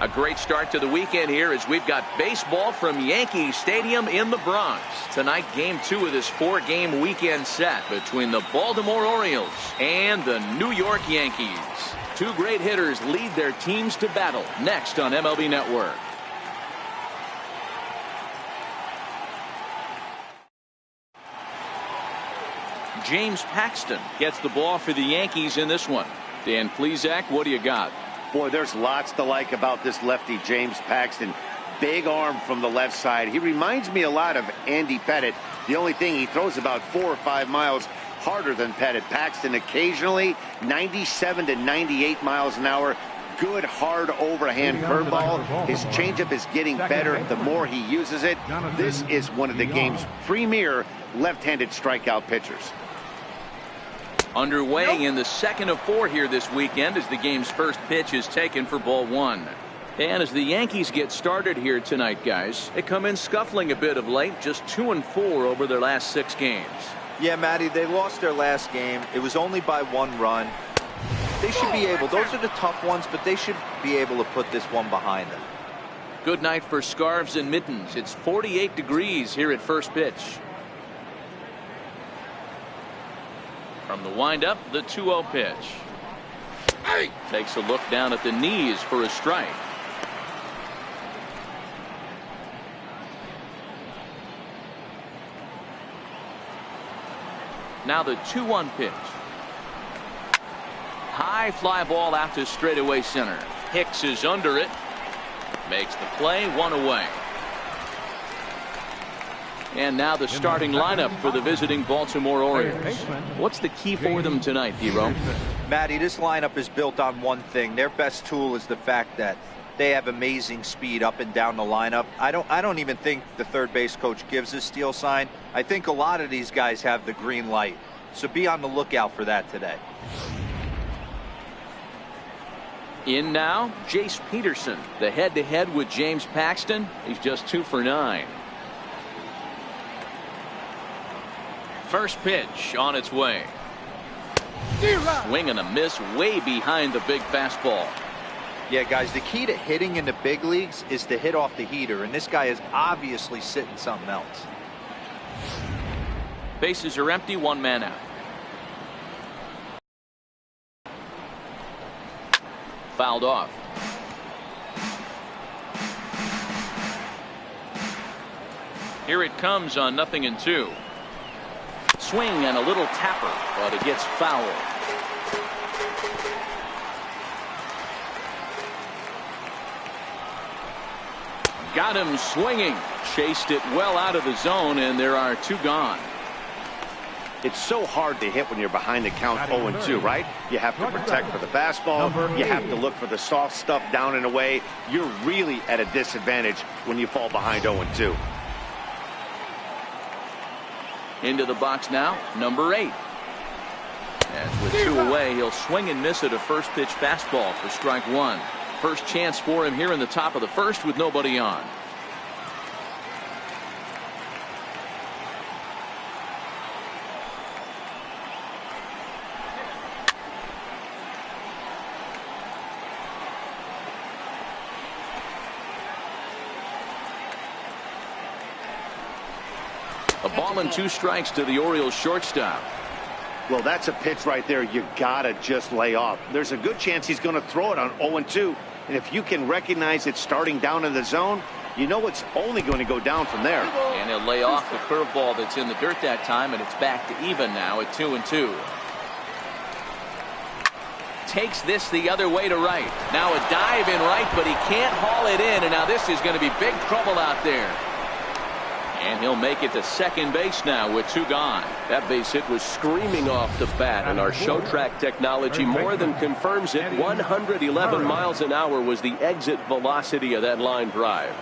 A great start to the weekend here as we've got baseball from Yankee Stadium in the Bronx. Tonight, game 2 of this 4-game weekend set between the Baltimore Orioles and the New York Yankees. Two great hitters lead their teams to battle next on MLB Network. James Paxton gets the ball for the Yankees in this one. Dan Plesac, what do you got? Boy, there's lots to like about this lefty, James Paxton. Big arm from the left side. He reminds me a lot of Andy Pettitte. The only thing, he throws about 4 or 5 miles harder than Pettitte. Paxton occasionally 97 to 98 miles an hour. Good hard overhand curveball. His changeup is getting better the more he uses it. This is one of the game's premier left-handed strikeout pitchers. Underway in the second of 4 here this weekend as the game's first pitch is taken for ball 1. And as the Yankees get started here tonight, guys, they come in scuffling a bit of late, just 2-4 over their last 6 games. Yeah, Matty, they lost their last game. It was only by 1 run. They should be able, those are the tough ones, but they should be able to put this one behind them. Good night for scarves and mittens. It's 48 degrees here at first pitch. From the windup, the 2-0 pitch. Takes a look down at the knees for a strike. Now the 2-1 pitch. High fly ball out to straightaway center. Hicks is under it. Makes the play, 1 away. And now the starting lineup for the visiting Baltimore Orioles. What's the key for them tonight, Hero? Matty, this lineup is built on one thing. Their best tool is the fact that they have amazing speed up and down the lineup. I don't even think the third base coach gives a steal sign. I think a lot of these guys have the green light. So be on the lookout for that today. In now, Jace Peterson. The head-to-head with James Paxton. He's just 2 for 9. First pitch on its way. Swing and a miss way behind the big fastball. Yeah, guys, the key to hitting in the big leagues is to hit off the heater, and this guy is obviously sitting something else. Bases are empty, 1 man out. Fouled off. Here it comes on 0-2. Swing and a little tapper, but it gets foul. Got him swinging. Chased it well out of the zone, and there are 2 gone. It's so hard to hit when you're behind the count 0-2, right? You have to protect for the fastball. You have to look for the soft stuff down and away. You're really at a disadvantage when you fall behind 0-2. Into the box now, number 8. As with 2 away, he'll swing and miss at a first pitch fastball for strike 1. First chance for him here in the top of the first with nobody on. A ball and 2 strikes to the Orioles shortstop. Well, that's a pitch right there you gotta just lay off. There's a good chance he's going to throw it on 0-2, and if you can recognize it starting down in the zone, you know it's only going to go down from there. And he'll lay off the curveball that's in the dirt that time, and it's back to even now at 2-2. Takes this the other way to right. Now a dive in right, but he can't haul it in, and now this is going to be big trouble out there. And he'll make it to second base now with 2 gone. That base hit was screaming off the bat, and our show track technology more than confirms it. 111 miles an hour was the exit velocity of that line drive.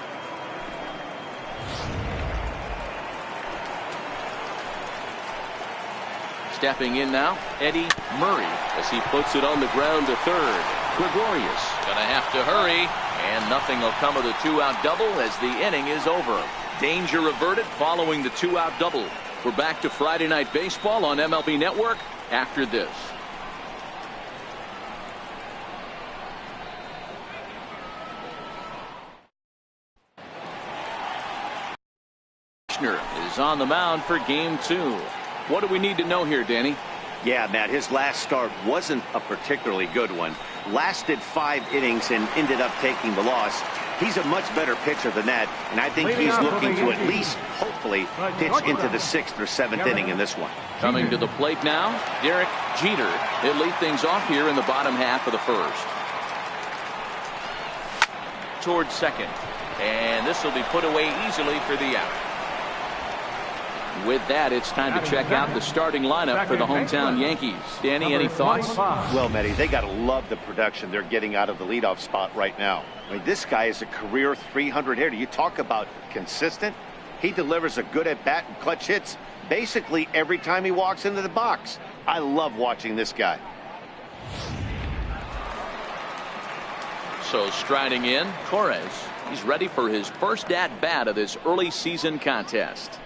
Stepping in now, Eddie Murray as he puts it on the ground to third. Gregorius gonna have to hurry, and nothing will come of the 2-out double as the inning is over. Danger averted following the 2-out double. We're back to Friday Night Baseball on MLB Network after this. is on the mound for game 2. What do we need to know here, Danny? Yeah, Matt, his last start wasn't a particularly good one. Lasted 5 innings and ended up taking the loss. He's a much better pitcher than that, and I think he's looking to at least, hopefully, pitch into the 6th or 7th inning in this one. Coming to the plate now, Derek Jeter. He'll lead things off here in the bottom half of the first. Towards second, and this will be put away easily for the out. With that, it's time to check out the starting lineup for the hometown Yankees. Danny, any thoughts? Well, Matty, they got to love the production they're getting out of the leadoff spot right now. I mean, this guy is a career 300 hitter. You talk about consistent. He delivers a good at-bat and clutch hits basically every time he walks into the box. I love watching this guy. So striding in, Torres. He's ready for his first at-bat of this early season contest.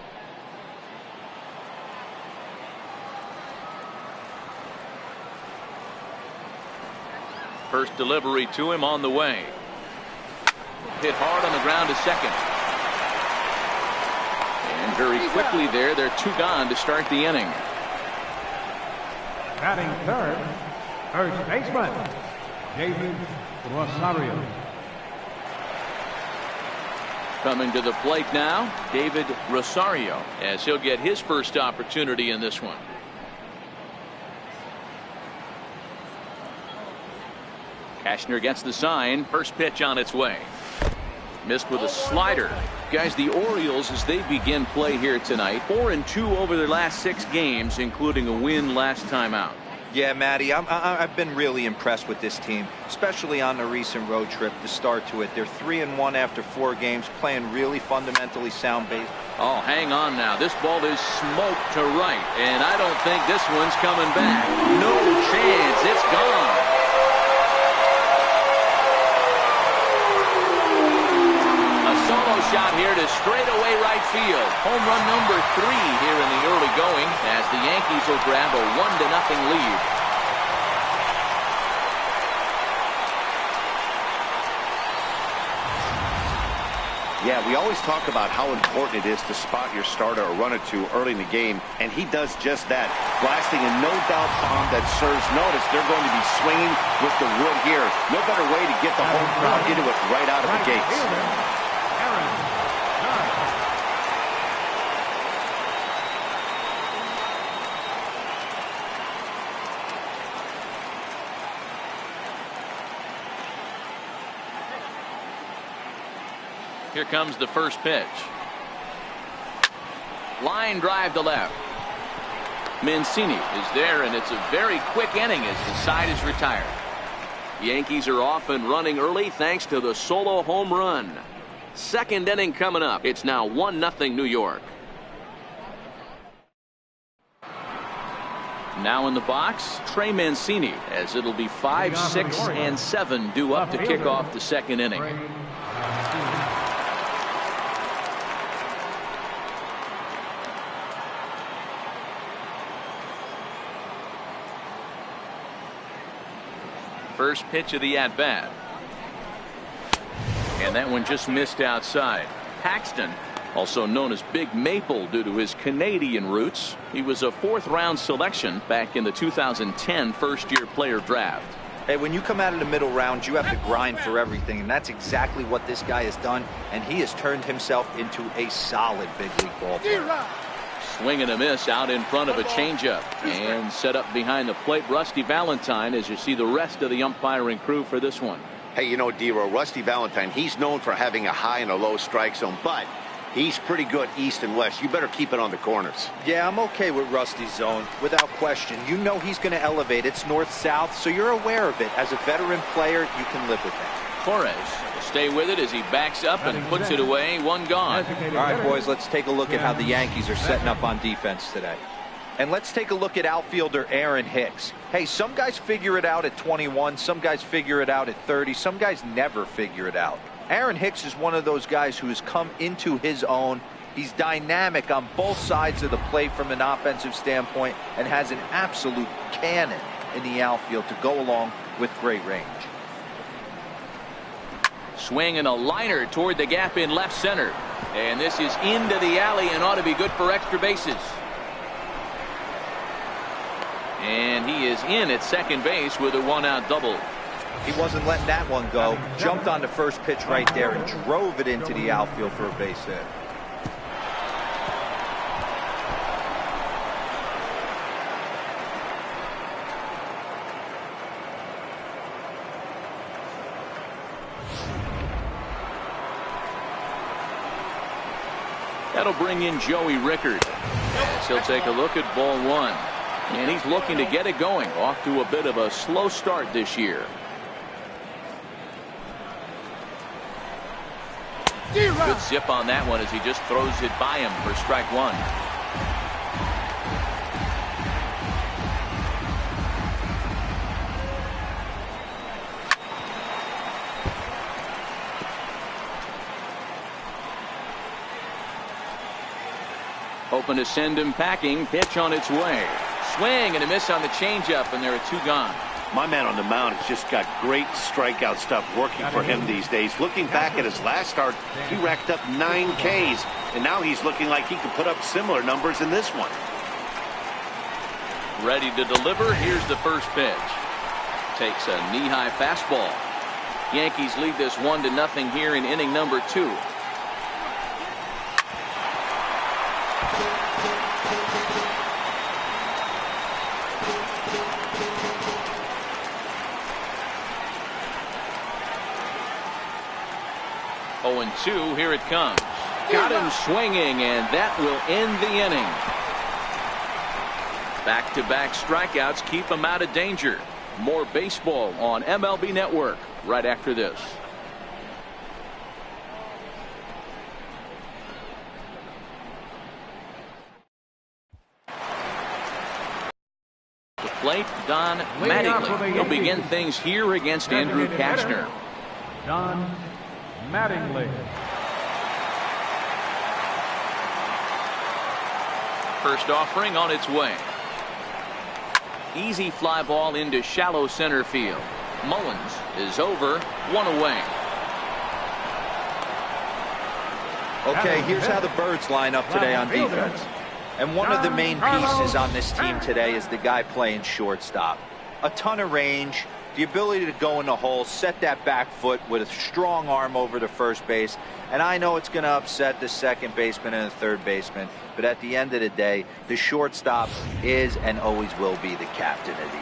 First delivery to him on the way. Hit hard on the ground to second. And very quickly there, they're 2 gone to start the inning. Batting third, first baseman, David Rosario. Coming to the plate now, David Rosario, as he'll get his first opportunity in this one. Cashner gets the sign. First pitch on its way. Missed with a slider. Guys, the Orioles, as they begin play here tonight, 4-2 over their last 6 games, including a win last time out. Yeah, Matty, I've been really impressed with this team, especially on the recent road trip, the start to it. They're 3-1 after 4 games, playing really fundamentally sound base. Oh, hang on now. This ball is smoked to right, and I don't think this one's coming back. No chance. It's gone. Solo shot here to straightaway right field. Home run number 3 here in the early going, as the Yankees will grab a 1-0 lead. Yeah, we always talk about how important it is to spot your starter or run it to early in the game, and he does just that, blasting a no-doubt bomb that serves notice. They're going to be swinging with the wood here. No better way to get the home crowd into it right out of the gates. Here comes the first pitch. Line drive to left. Mancini is there, and it's a very quick inning as the side is retired. Yankees are off and running early thanks to the solo home run. Second inning coming up. It's now 1-0 New York. Now in the box, Trey Mancini, as it'll be 5, 6, and 7 due up to kick off the second inning. First pitch of the at-bat. And that one just missed outside. Paxton, also known as Big Maple due to his Canadian roots. He was a 4th-round selection back in the 2010 first-year player draft. Hey, when you come out of the middle round, you have to grind for everything, and that's exactly what this guy has done, and he has turned himself into a solid big league ball player. Swing and a miss out in front of a changeup, and set up behind the plate, Rusty Valentine, as you see the rest of the umpiring crew for this one. Hey, you know, D-Row, Rusty Valentine, he's known for having a high and a low strike zone, but he's pretty good east and west. You better keep it on the corners. Yeah, I'm okay with Rusty's zone, without question. You know he's going to elevate. It's north-south, so you're aware of it. As a veteran player, you can live with that. Torres will stay with it as he backs up and puts it away. 1 gone. All right, boys, let's take a look at how the Yankees are setting up on defense today. And let's take a look at outfielder Aaron Hicks. Hey, some guys figure it out at 21. Some guys figure it out at 30. Some guys never figure it out. Aaron Hicks is one of those guys who has come into his own. He's dynamic on both sides of the plate from an offensive standpoint and has an absolute cannon in the outfield to go along with great range. Swing and a liner toward the gap in left center. And this is into the alley and ought to be good for extra bases. And he is in at second base with a 1-out double. He wasn't letting that one go. Jumped on the first pitch right there and drove it into the outfield for a base hit. That'll bring in Joey Rickard. As he'll take a look at ball one. And he's looking to get it going. Off to a bit of a slow start this year. Good zip on that one as he just throws it by him for strike one. Hoping to send him packing. Pitch on its way. Swing and a miss on the changeup, and there are two gone. My man on the mound has just got great strikeout stuff working for him these days. Looking back at his last start, he racked up 9 Ks, and now he's looking like he could put up similar numbers in this one. Ready to deliver. Here's the first pitch. Takes a knee-high fastball. Yankees lead this 1-0 here in inning number 2. And 2, here it comes. Got him swinging, and that will end the inning. Back-to-back strikeouts keep him out of danger. More baseball on MLB Network right after this. The plate, Don Mattingly. He'll begin things here against Andrew Kastner. Don Mattingly. First offering on its way. Easy fly ball into shallow center field. Mullins is over, 1 away. Okay, here's how the Birds line up today on defense. And one of the main pieces on this team today is the guy playing shortstop. A ton of range. The ability to go in the hole, set that back foot with a strong arm over to first base. And I know it's going to upset the second baseman and the third baseman, but at the end of the day, the shortstop is and always will be the captain of the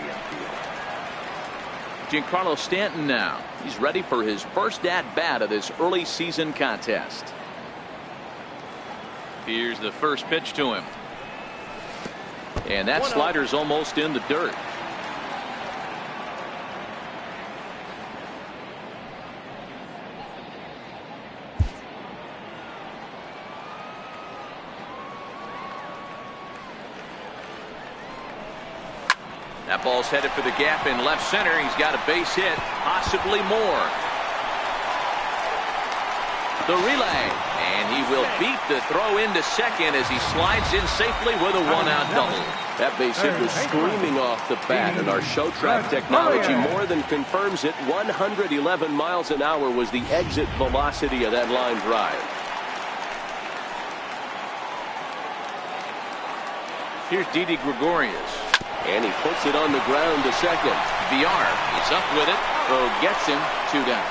infield. Giancarlo Stanton now. He's ready for his first at-bat of this early season contest. Here's the first pitch to him. And that slider's almost in the dirt. That ball's headed for the gap in left center. He's got a base hit, possibly more. The relay, and he will beat the throw into second as he slides in safely with a 1-out double. That base hit was screaming off the bat, and our show track technology more than confirms it. 111 miles an hour was the exit velocity of that line drive. Here's Didi Gregorius. And he puts it on the ground to second. VR is up with it. Throw gets him, 2 down.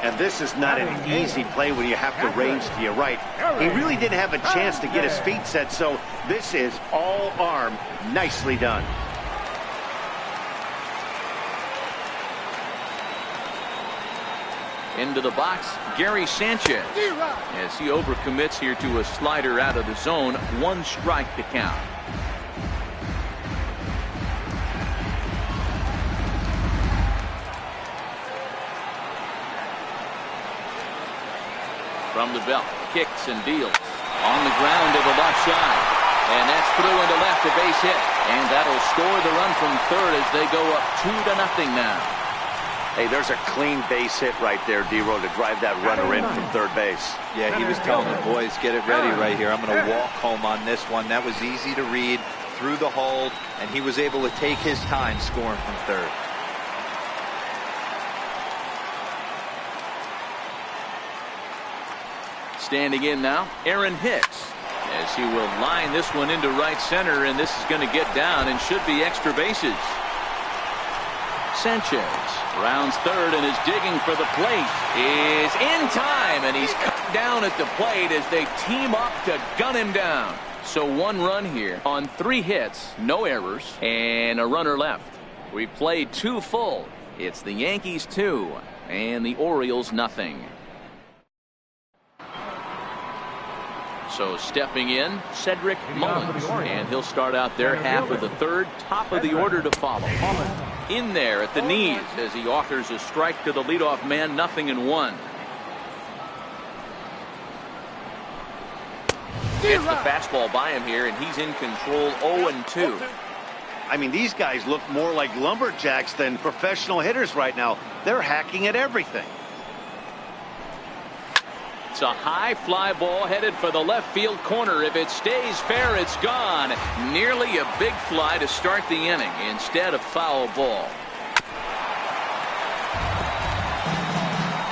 And this is not an easy play when you have to range to your right. He really didn't have a chance to get his feet set, so this is all arm. Nicely done. Into the box, Gary Sanchez. As he overcommits here to a slider out of the zone, 1 strike to count. From the belt, kicks and deals. On the ground to the left side. And that's through into left, a base hit. And that'll score the run from third as they go up 2-0 now. Hey, there's a clean base hit right there, D-Row, to drive that runner in from third base. Yeah, he was telling the boys, get it ready right here. I'm going to walk home on this one. That was easy to read through the hold, and he was able to take his time scoring from third. Standing in now, Aaron Hicks, as he will line this one into right center, and this is going to get down and should be extra bases. Sanchez rounds third and is digging for the plate. Is in time, and he's cut down at the plate as they team up to gun him down. So 1 run here on 3 hits, no errors, and a runner left. We played 2 full. It's the Yankees 2 and the Orioles nothing. So stepping in, Cedric Mullins, and he'll start out their half of the third, top of the order to follow. In there at the knees as he offers a strike to the leadoff man, 0-1. Gets the fastball by him here, and he's in control, 0-2. I mean, these guys look more like lumberjacks than professional hitters right now. They're hacking at everything. It's a high fly ball headed for the left field corner. If it stays fair, it's gone. Nearly a big fly to start the inning instead of foul ball.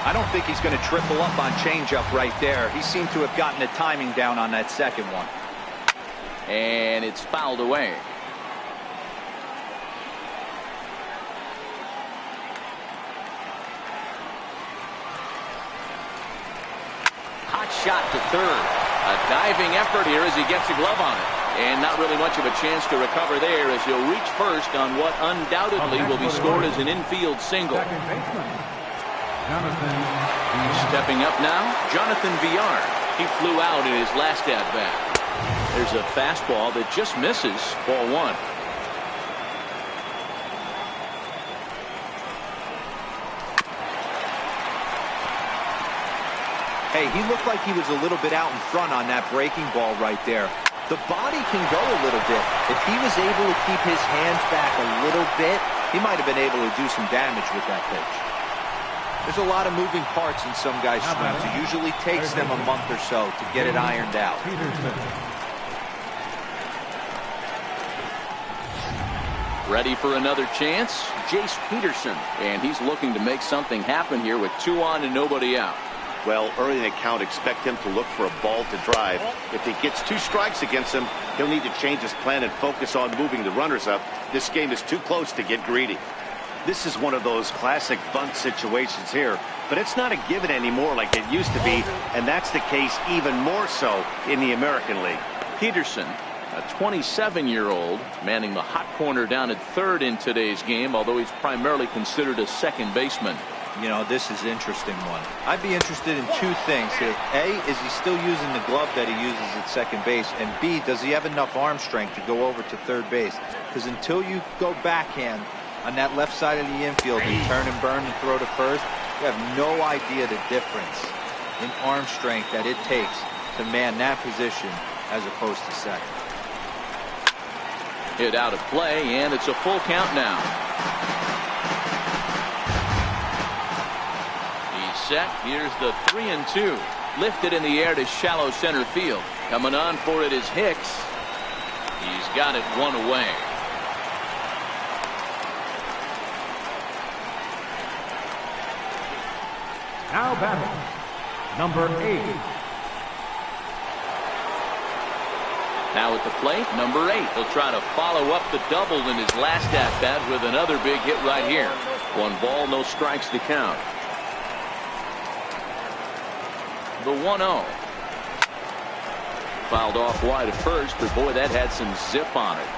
I don't think he's going to triple up on changeup right there. He seemed to have gotten the timing down on that second one. And it's fouled away. Hot shot to third. A diving effort here as he gets a glove on it. And not really much of a chance to recover there as he'll reach first on what undoubtedly will be scored as an infield single. Stepping up now, Jonathan Villar. He flew out in his last at-bat. There's a fastball that just misses, ball 1. Hey, he looked like he was a little bit out in front on that breaking ball right there. The body can go a little bit. If he was able to keep his hands back a little bit, he might have been able to do some damage with that pitch. There's a lot of moving parts in some guys' swings. It usually takes them a month or so to get it ironed out. Ready for another chance, Jace Peterson. And he's looking to make something happen here with 2 on and nobody out. Well, early in the count, expect him to look for a ball to drive. If he gets 2 strikes against him, he'll need to change his plan and focus on moving the runners up. This game is too close to get greedy. This is one of those classic bunt situations here, but it's not a given anymore like it used to be, and that's the case even more so in the American League. Peterson, a 27-year-old, manning the hot corner down at third in today's game, although he's primarily considered a second baseman. You know, this is an interesting one. I'd be interested in 2 things here. A, is he still using the glove that he uses at second base? And B, does he have enough arm strength to go over to third base? Because until you go backhand on that left side of the infield and turn and burn and throw to first, you have no idea the difference in arm strength that it takes to man that position as opposed to second. Hit out of play, and it's a full count now. He's set. Here's the 3-2. Lifted in the air to shallow center field. Coming on for it is Hicks. He's got it 1 away. Now batting, number 8. Now at the plate, number 8. He'll try to follow up the double in his last at-bat with another big hit right here. 1 ball, no strikes to count. The 1-0. Fouled off wide at first, but boy, that had some zip on it.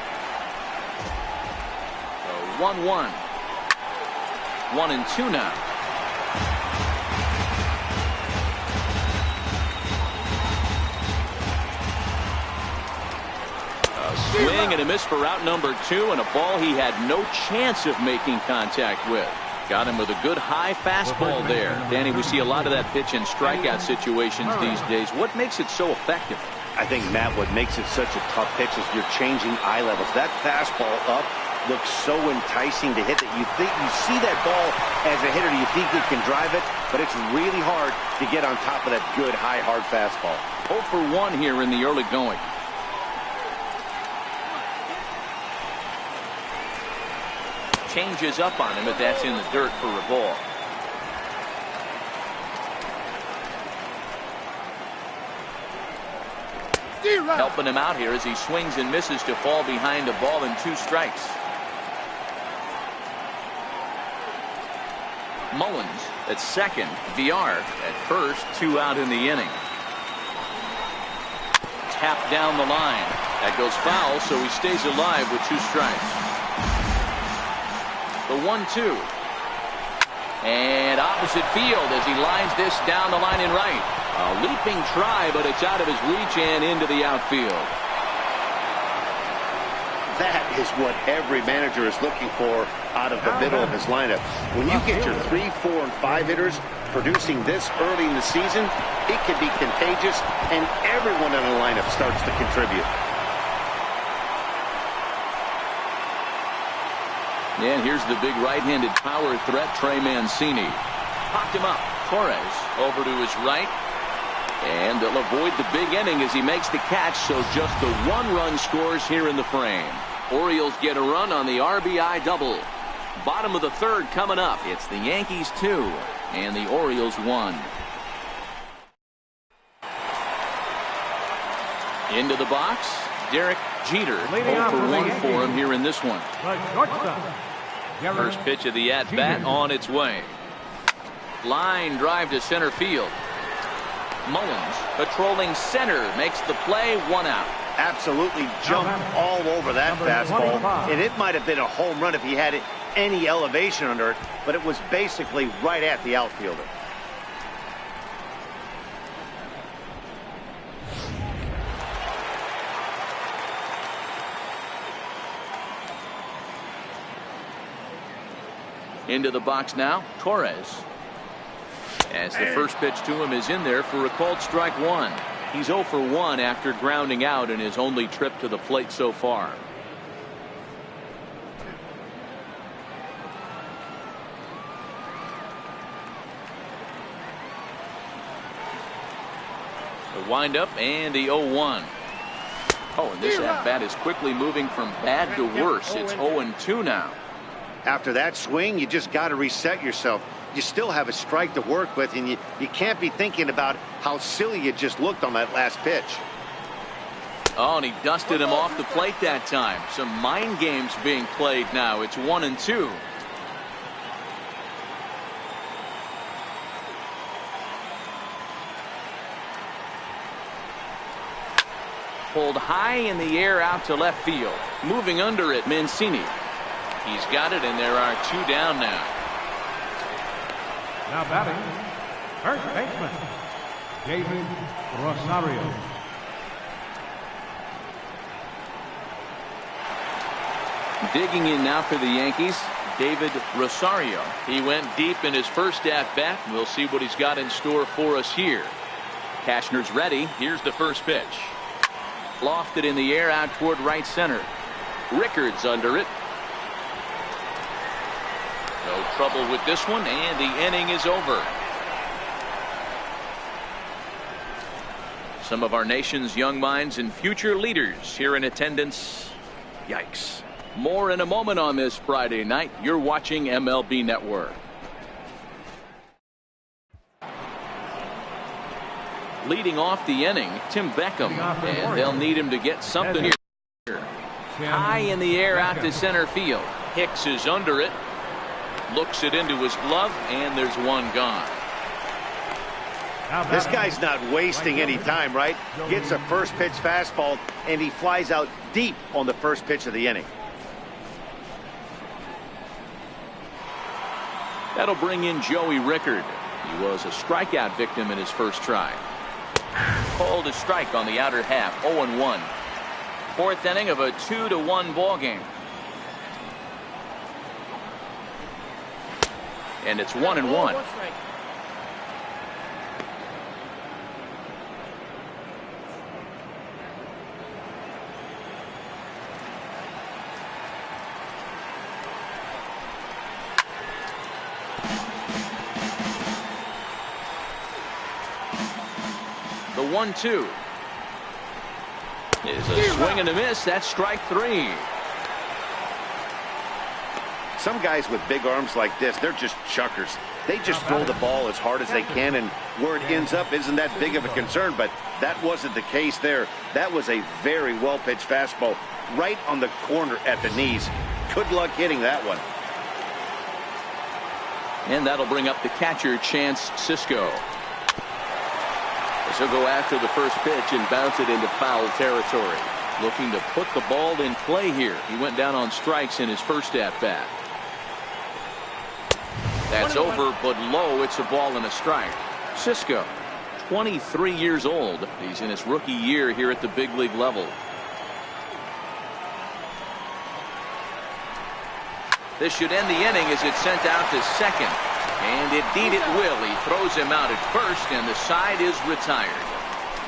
So 1-1. 1-2 now. Swing and a miss for out number 2, and a ball he had no chance of making contact with. Got him with a good high fastball there. Danny, we see a lot of that pitch in strikeout situations these days. What makes it so effective? I think, Matt, what makes it such a tough pitch is you're changing eye levels. That fastball up looks so enticing to hit that you think you see that ball as a hitter, you think you can drive it, but it's really hard to get on top of that good high hard fastball. 0 for 1 here in the early going. Changes up on him, but that's in the dirt for a ball. Helping him out here as he swings and misses to fall behind a ball and 2 strikes. Mullins at second, VR at first, 2 out in the inning. Tap down the line. That goes foul, so he stays alive with 2 strikes. The 1-2. And opposite field as he lines this down the line in right. A leaping try, but it's out of his reach and into the outfield. That is what every manager is looking for out of the middle of his lineup. When you get your 3, 4, and 5 hitters producing this early in the season, it can be contagious, and everyone in the lineup starts to contribute. And here's the big right-handed power threat, Trey Mancini. Popped him up. Torres over to his right. And they'll avoid the big inning as he makes the catch, so just the 1 run scores here in the frame. Orioles get a run on the RBI double. Bottom of the 3rd coming up. It's the Yankees 2 and the Orioles 1. Into the box, Derek Jeter. 0 for 1 for him here in this one. First pitch of the at-bat on its way. Line drive to center field. Mullins patrolling center makes the play, 1 out. Absolutely jumped all over that fastball, and it might have been a home run if he had any elevation under it, but it was basically right at the outfielder. Into the box now, Torres. As the first pitch to him is in there for a called strike 1. He's 0 for 1 after grounding out in his only trip to the plate so far. The windup and the 0-1. Oh, and this at-bat is quickly moving from bad to worse. It's 0-2 now. After that swing, you just got to reset yourself. You still have a strike to work with, and you can't be thinking about how silly you just looked on that last pitch. Oh, and he dusted him off the plate that time. Some mind games being played now. It's 1-2. Pulled high in the air out to left field. Moving under it, Mancini. He's got it, and there are 2 down now. Now batting, first baseman, David Rosario. Digging in now for the Yankees, David Rosario. He went deep in his first at-bat. We'll see what he's got in store for us here. Cashner's ready. Here's the first pitch. Lofted in the air out toward right center. Rickards under it. No trouble with this one, and the inning is over. Some of our nation's young minds and future leaders here in attendance. Yikes. More in a moment on this Friday night. You're watching MLB Network. Leading off the inning, Tim Beckham, and they'll need him to get something here. High in the air out to center field. Hicks is under it. Looks it into his glove, and there's 1 gone. This guy's not wasting any time, right? Gets a first pitch fastball, and he flies out deep on the first pitch of the inning. That'll bring in Joey Rickard. He was a strikeout victim in his first try. Called a strike on the outer half, 0-1. 4th inning of a 2-1 ball game. And it's 1-1. The 1-2 is a swing and a miss. That's strike 3. Some guys with big arms like this, they're just chuckers. They just throw the ball as hard as they can, and where it ends up isn't that big of a concern, but that wasn't the case there. That was a very well-pitched fastball right on the corner at the knees. Good luck hitting that one. And that'll bring up the catcher, Chance Sisco. He'll go after the first pitch and bounce it into foul territory. Looking to put the ball in play here. He went down on strikes in his first at-bat. That's over, but low. It's a ball and a strike. Sisco, 23 years old. He's in his rookie year here at the big league level. This should end the inning as it's sent out to second. And indeed it will. He throws him out at first, and the side is retired.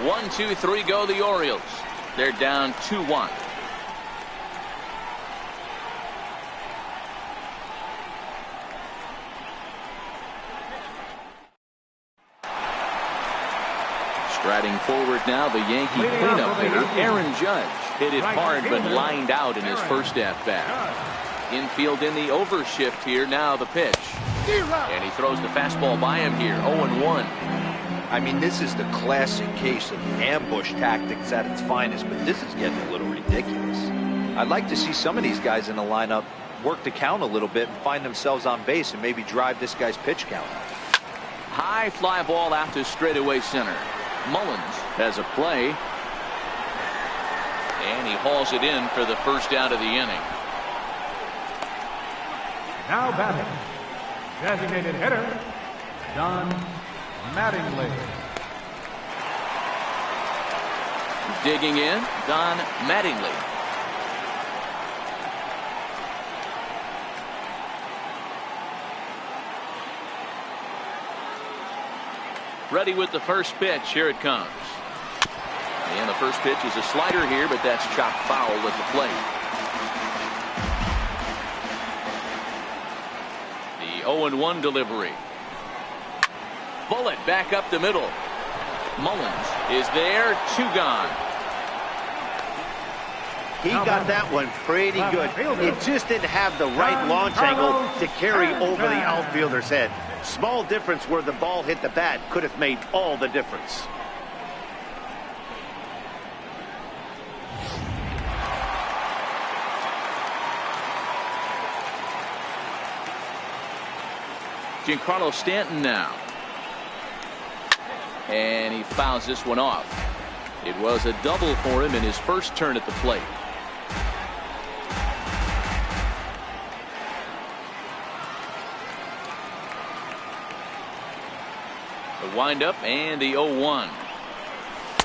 1-2-3 go the Orioles. They're down 2-1. Striding forward now, the Yankee cleanup hitter, Aaron Judge. Hit it hard but lined out in his first at-bat. Infield in the overshift here. Now the pitch. And he throws the fastball by him here. 0-1. I mean, this is the classic case of ambush tactics at its finest, but this is getting a little ridiculous. I'd like to see some of these guys in the lineup work the count a little bit and find themselves on base and maybe drive this guy's pitch count. High fly ball out to straightaway center. Mullins has a play. And he hauls it in for the first out of the inning. Now batting, designated hitter, Don Mattingly. Digging in, Don Mattingly. Ready with the first pitch. Here it comes. And the first pitch is a slider here, but that's chopped foul at the plate. The 0-1 delivery. Bullet back up the middle. Mullins is there. 2 gone. He got that one pretty good. It just didn't have the right launch angle to carry over the outfielder's head. Small difference where the ball hit the bat could have made all the difference. Giancarlo Stanton now. And he fouls this one off. It was a double for him in his first turn at the plate. The windup and the 0-1.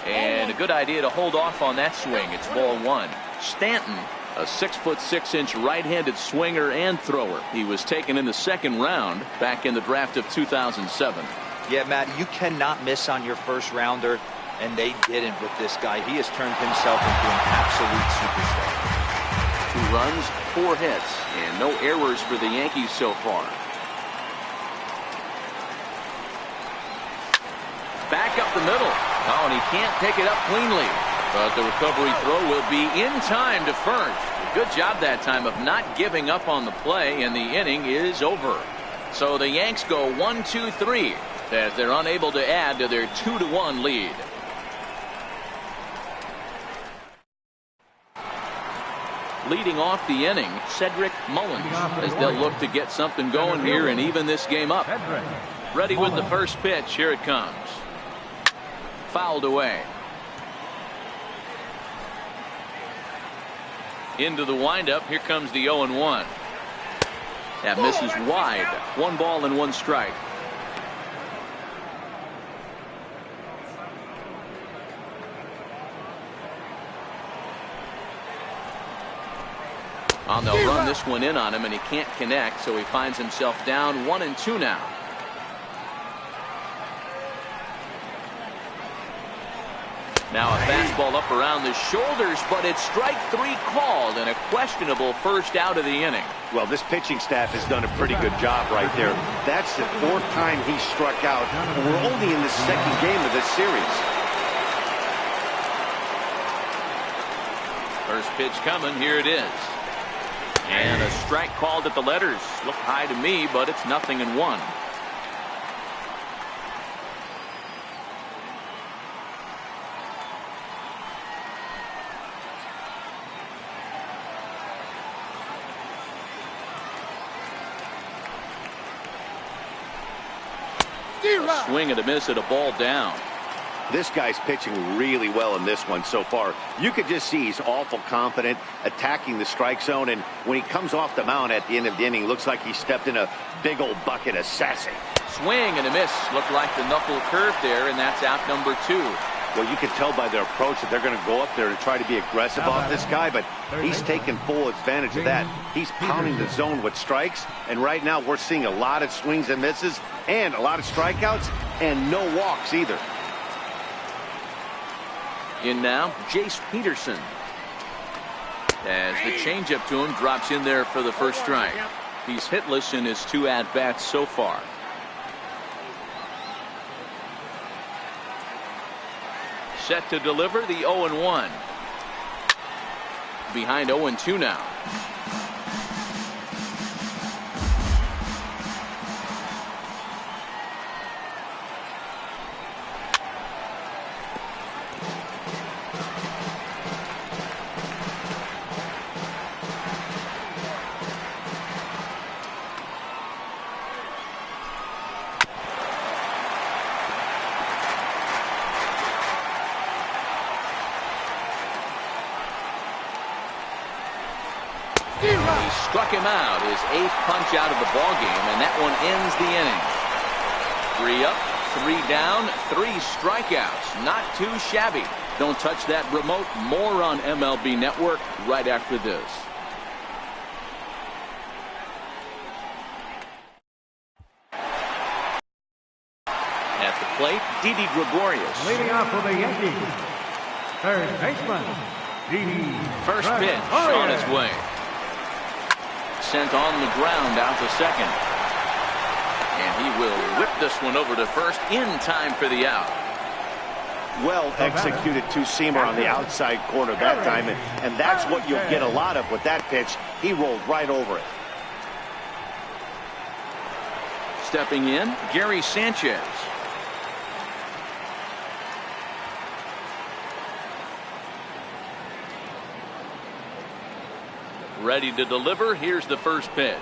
And a good idea to hold off on that swing. It's ball 1. Stanton, a 6'6" right-handed swinger and thrower. He was taken in the second round back in the draft of 2007. Yeah, Matt, you cannot miss on your first rounder, and they didn't with this guy. He has turned himself into an absolute superstar. 2 runs, 4 hits, and no errors for the Yankees so far. Back up the middle. Oh, and he can't pick it up cleanly. But the recovery throw will be in time to first. Good job that time of not giving up on the play, and the inning is over. So the Yanks go 1-2-3 as they're unable to add to their 2-1 lead. Leading off the inning, Cedric Mullins, as they'll look to get something going here and even this game up. Ready with the first pitch. Here it comes. Fouled away. Into the windup. Here comes the 0-1. That misses wide. 1 ball and 1 strike. They'll run this one in on him, and he can't connect, so he finds himself down 1-2 now. Now a fastball up around the shoulders, but it's strike 3 called, and a questionable first out of the inning. Well, this pitching staff has done a pretty good job right there. That's the 4th time he struck out. We're only in the 2nd game of this series. First pitch coming. Here it is. And a strike called at the letters. Looked high to me, but it's 0-1. A swing and a miss at a ball down. This guy's pitching really well in this one so far. You could just see he's awful confident, attacking the strike zone, and when he comes off the mound at the end of the inning, looks like he stepped in a big old bucket of sassy. Swing and a miss. Looked like the knuckle curve there, and that's out number 2. Well, you can tell by their approach that they're going to go up there and try to be aggressive off this guy, but he's taking full advantage of that. He's pounding the zone with strikes, and right now we're seeing a lot of swings and misses and a lot of strikeouts and no walks either. In now, Jace Peterson. As the changeup to him drops in there for the first strike. He's hitless in his 2 at-bats so far. Set to deliver the 0-1. Behind 0-2 now. He struck him out, his 8th punch out of the ball game, and that one ends the inning. 3 up, 3 down, 3 strikeouts. Not too shabby. Don't touch that remote. More on MLB Network right after this. At the plate, Didi Gregorius. Leading off for the Yankees, third baseman, Didi. First pitch on its way. Sent on the ground out to second. And he will whip this one over to first in time for the out. Well executed two-seamer on the outside corner that time, and that's what you'll get a lot of with that pitch. He rolled right over it. Stepping in, Gary Sanchez. Ready to deliver. Here's the first pitch.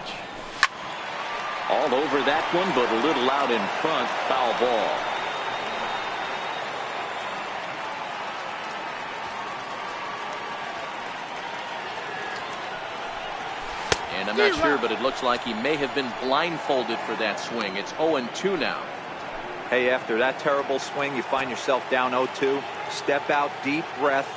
All over that one, but a little out in front. Foul ball. And I'm not sure, but it looks like he may have been blindfolded for that swing. It's 0-2 now. Hey, after that terrible swing, you find yourself down 0-2. Step out, deep breath,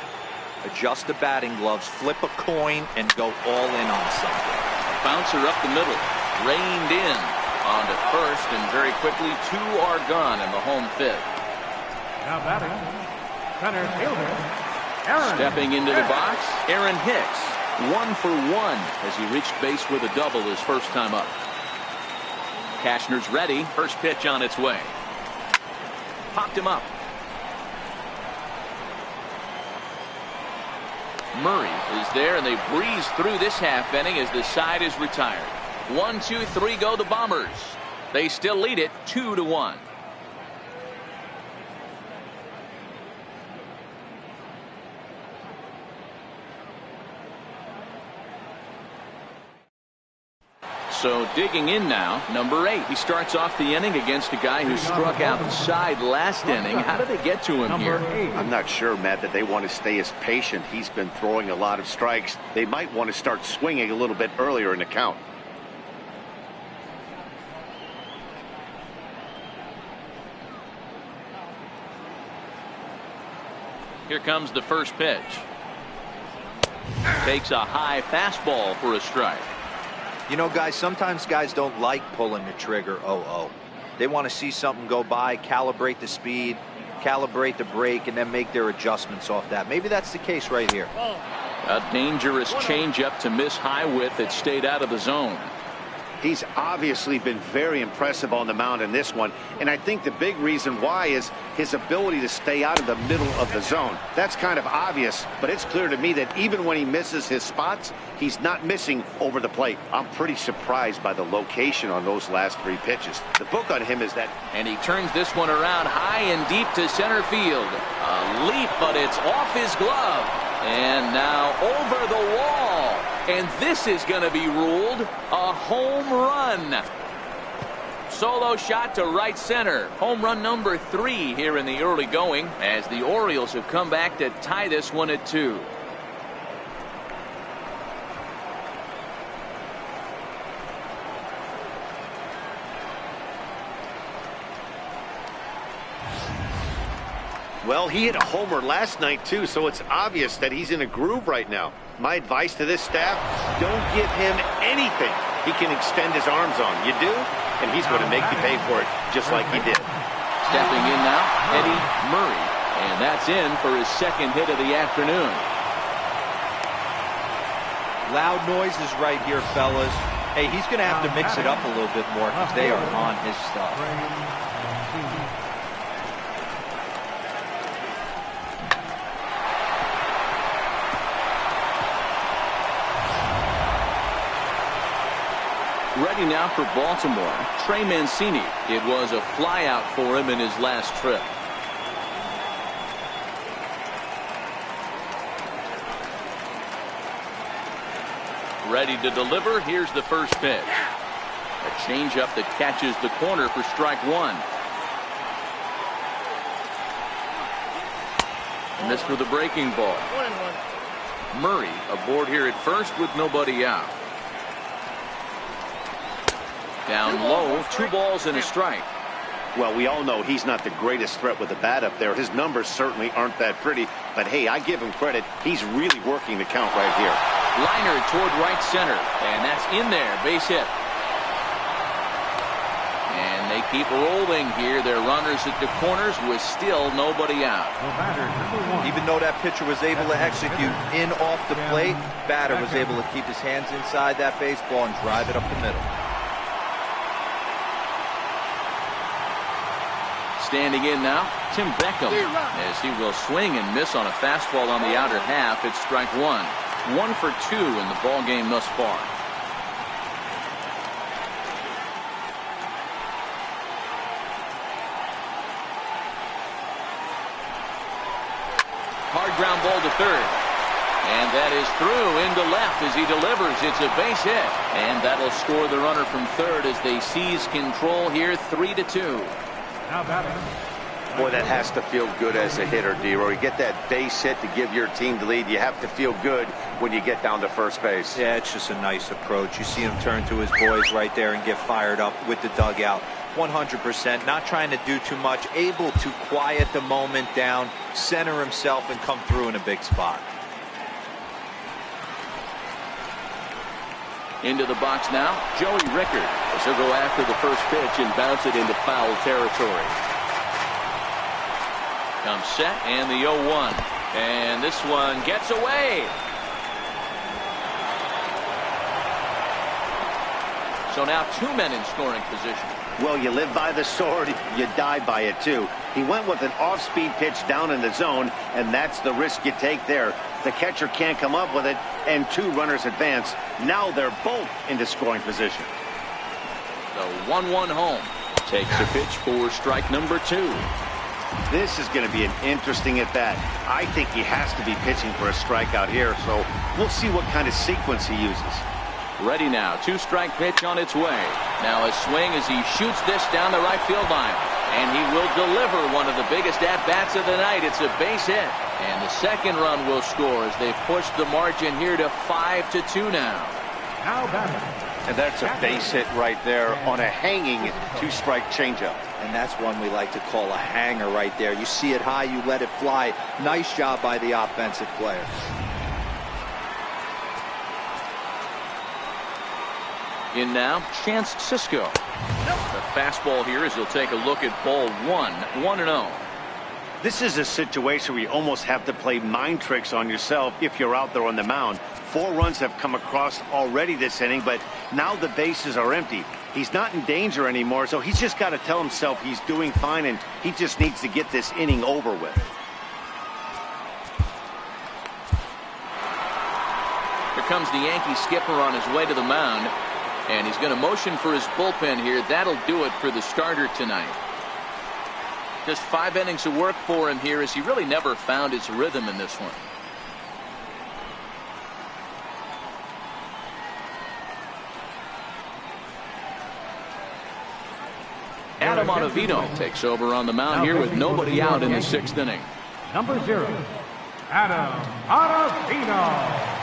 adjust the batting gloves, flip a coin, and go all in on something. Bouncer up the middle, reined in onto first, and very quickly 2 are gone in the home 5th. Now batting, center fielder, Aaron. Stepping into the box, Aaron Hicks. 1 for 1 as he reached base with a double his first time up. Cashner's ready. First pitch on its way. Popped him up. Murray is there, and they breeze through this half inning as the side is retired. 1, 2, 3 go the Bombers. They still lead it 2-1. So digging in now, number 8. He starts off the inning against a guy who struck out the side last inning. How did they get to him here? I'm not sure, Matt, that they want to stay as patient. He's been throwing a lot of strikes. They might want to start swinging a little bit earlier in the count. Here comes the first pitch. Takes a high fastball for a strike. You know, guys, sometimes guys don't like pulling the trigger 0-0. They want to see something go by, calibrate the speed, calibrate the brake, and then make their adjustments off that. Maybe that's the case right here. A dangerous changeup to miss high with. It stayed out of the zone. He's obviously been very impressive on the mound in this one, and I think the big reason why is his ability to stay out of the middle of the zone. That's kind of obvious, but it's clear to me that even when he misses his spots, he's not missing over the plate. I'm pretty surprised by the location on those last 3 pitches. The book on him is that... And he turns this one around high and deep to center field. A leap, but it's off his glove. And now over the wall. And this is going to be ruled a home run. Solo shot to right center. Home run number 3 here in the early going, as the Orioles have come back to tie this one at 2. Well, he hit a homer last night, too, so it's obvious that he's in a groove right now. My advice to this staff, don't give him anything he can extend his arms on. You do, and he's going to make you pay for it, just like he did. Stepping in now, Eddie Murray, and that's in for his second hit of the afternoon. Loud noises right here, fellas. Hey, he's going to have to mix it up a little bit more because they are on his stuff. Ready now for Baltimore, Trey Mancini. It was a flyout for him in his last trip. Ready to deliver. Here's the first pitch. A changeup that catches the corner for strike 1. Missed with a breaking ball. Murray aboard here at first with nobody out. Down low, 2 balls and a strike. Well, we all know he's not the greatest threat with the bat up there. His numbers certainly aren't that pretty, but hey, I give him credit. He's really working the count right here. Liner toward right center, and that's in there, base hit. And they keep rolling here. Their runners at the corners with still nobody out. Even though that pitcher was able to execute in off the plate, batter was able to keep his hands inside that baseball and drive it up the middle. Standing in now, Tim Beckham, as he will swing and miss on a fastball on the outer half. It's strike 1. 1 for 2 in the ball game thus far. Hard ground ball to third. And that is through into left as he delivers. It's a base hit. And that'll score the runner from third as they seize control here, 3-2. Boy, that has to feel good as a hitter, D-Roy. You get that base hit to give your team the lead. You have to feel good when you get down to first base. Yeah, it's just a nice approach. You see him turn to his boys right there and get fired up with the dugout. 100%, not trying to do too much, able to quiet the moment down, center himself, and come through in a big spot. Into the box now, Joey Rickard, as he'll go after the first pitch and bounce it into foul territory. Comes set and the 0-1. And this one gets away. So now 2 men in scoring position. Well, you live by the sword, you die by it too. He went with an off-speed pitch down in the zone, and that's the risk you take there. The catcher can't come up with it, and 2 runners advance. Now they're both into scoring position. The 1-1 home. Takes a pitch for strike number 2. This is going to be an interesting at-bat. I think he has to be pitching for a strikeout here, so we'll see what kind of sequence he uses. Ready now, 2-strike pitch on its way. Now a swing as he shoots this down the right field line. And he will deliver one of the biggest at-bats of the night. It's a base hit. And the second run will score as they push the margin here to 5-2 now. And that's a base hit right there on a hanging 2-strike changeup. And that's one we like to call a hanger right there. You see it high, you let it fly. Nice job by the offensive player. In now, Chance Sisco. The fastball here as he'll take a look at ball 1, 1-0. This is a situation where you almost have to play mind tricks on yourself if you're out there on the mound. 4 runs have come across already this inning, but now the bases are empty. He's not in danger anymore, so he's just got to tell himself he's doing fine, and he just needs to get this inning over with. Here comes the Yankee skipper on his way to the mound. And he's going to motion for his bullpen here. That'll do it for the starter tonight. Just 5 innings of work for him here as he really never found his rhythm in this one. Adam Ottavino takes over on the mound here with nobody out in the 6th inning. Number 0, Adam Ottavino.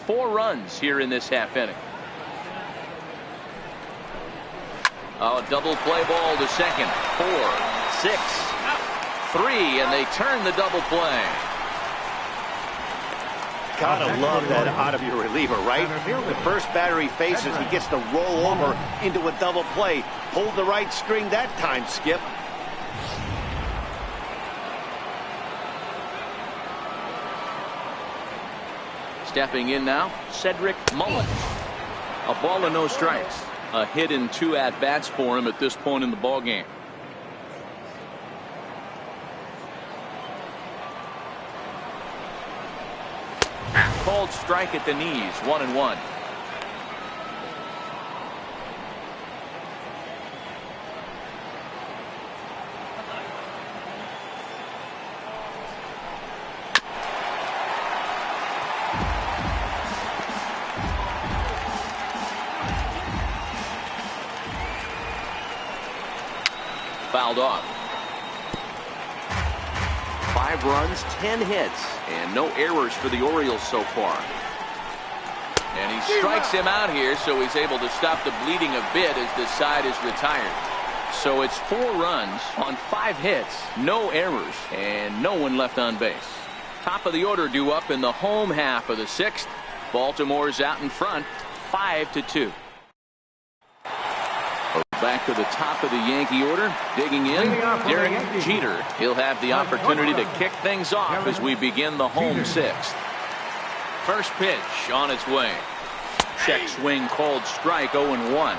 Four runs here in this half inning. Oh, double play ball to second. 4, 6, 3, and they turn the double play. Gotta love that out of your reliever, right? The first batter he faces, he gets to roll over into a double play. Hold the right string that time, Skip. Stepping in now, Cedric Mullins. A ball and no strikes. A hit in 2 at-bats for him at this point in the ball game. Called strike at the knees, 1-1. Fouled off. 5 runs, 10 hits, and no errors for the Orioles so far. And he strikes him out here, so he's able to stop the bleeding a bit as the side is retired. So it's 4 runs on 5 hits, no errors, and no one left on base. Top of the order due up in the home half of the 6th. Baltimore's out in front, 5-2. Back to the top of the Yankee order, digging in, Derek Jeter. He'll have the opportunity to kick things off as we begin the home 6th. First pitch on its way. Check swing called strike, 0-1.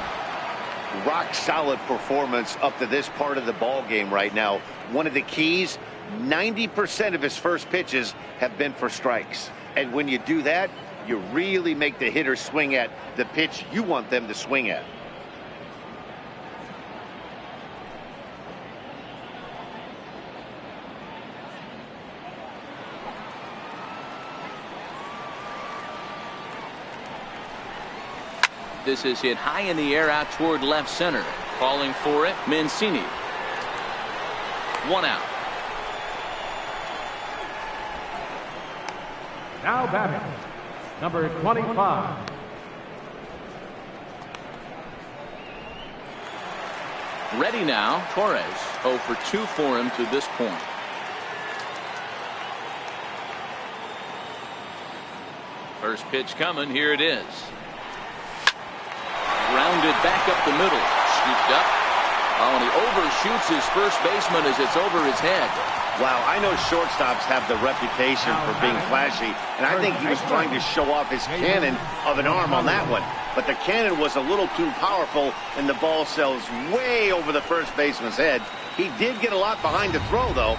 Rock solid performance up to this part of the ball game right now. One of the keys, 90% of his first pitches have been for strikes. And when you do that, you really make the hitter swing at the pitch you want them to swing at. This is hit high in the air out toward left center. Calling for it, Mancini. 1 out. Now batting, number 25. Ready now, Torres. 0 for 2 for him to this point. First pitch coming, here it is. Grounded back up the middle. Scooped up. Oh, and he overshoots his first baseman as it's over his head. Wow, I know shortstops have the reputation for being flashy, and I think he was trying to show off his cannon of an arm on that one. But the cannon was a little too powerful, and the ball sails way over the first baseman's head. He did get a lot behind the throw, though.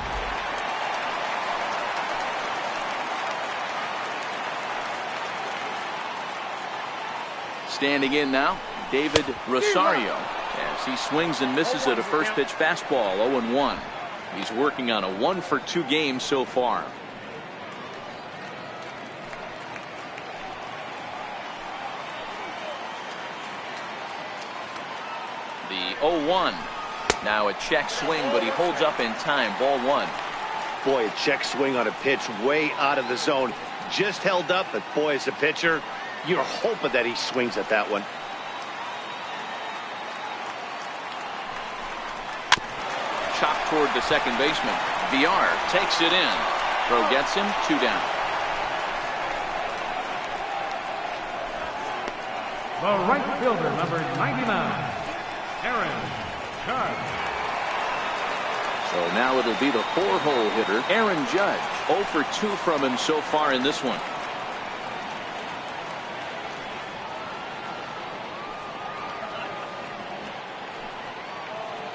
Standing in now, David Rosario, as he swings and misses at a first pitch fastball, 0-1. He's working on a 1 for 2 game so far. The 0-1. Now a check swing, but he holds up in time. Ball 1. Boy, a check swing on a pitch way out of the zone. Just held up, but boy, as a pitcher, you're hoping that he swings at that one. Chopped toward the second baseman. VR takes it in. Throw gets him, 2 down. The right fielder, number 99, Aaron Judge. So now it'll be the 4-hole hitter, Aaron Judge. 0 for 2 from him so far in this one.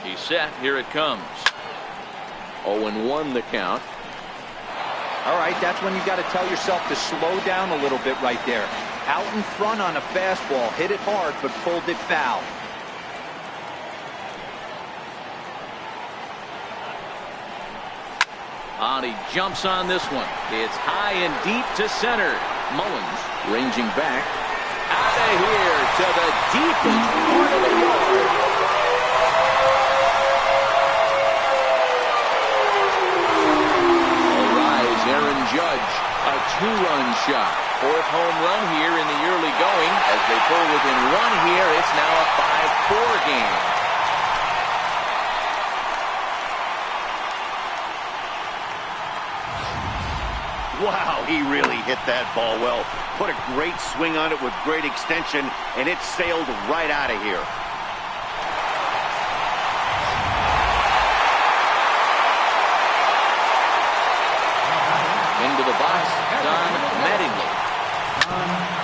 He's set. Here it comes. 0-1 the count. All right, that's when you got to tell yourself to slow down a little bit right there. Out in front on a fastball, hit it hard, but pulled it foul. He jumps on this one. It's high and deep to center. Mullins ranging back. Out of here to the deepest part of the yard. All rise, Aaron Judge. A 2-run shot. 4th home run here in the early going. As they pull within 1 here, it's now a 5-4 game. Wow, he really hit that ball well. Put a great swing on it with great extension, and it sailed right out of here. Into the box, Don Mattingly.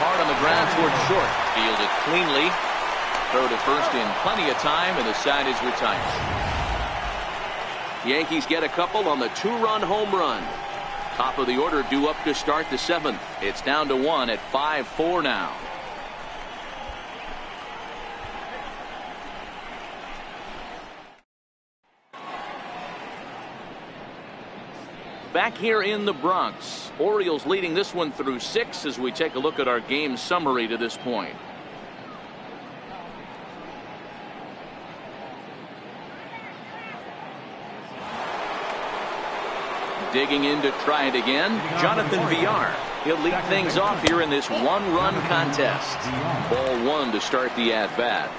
Hard on the ground towards short. Fielded cleanly. Throw to first in plenty of time, and the side is retired. Yankees get a couple on the 2-run home run. Top of the order due up to start the 7th. It's down to 1 at 5-4 now. Back here in the Bronx, Orioles leading this one through 6 as we take a look at our game summary to this point. Digging in to try it again, Jonathan Villar. He'll lead things off here in this 1-run contest. Ball 1 to start the at-bat.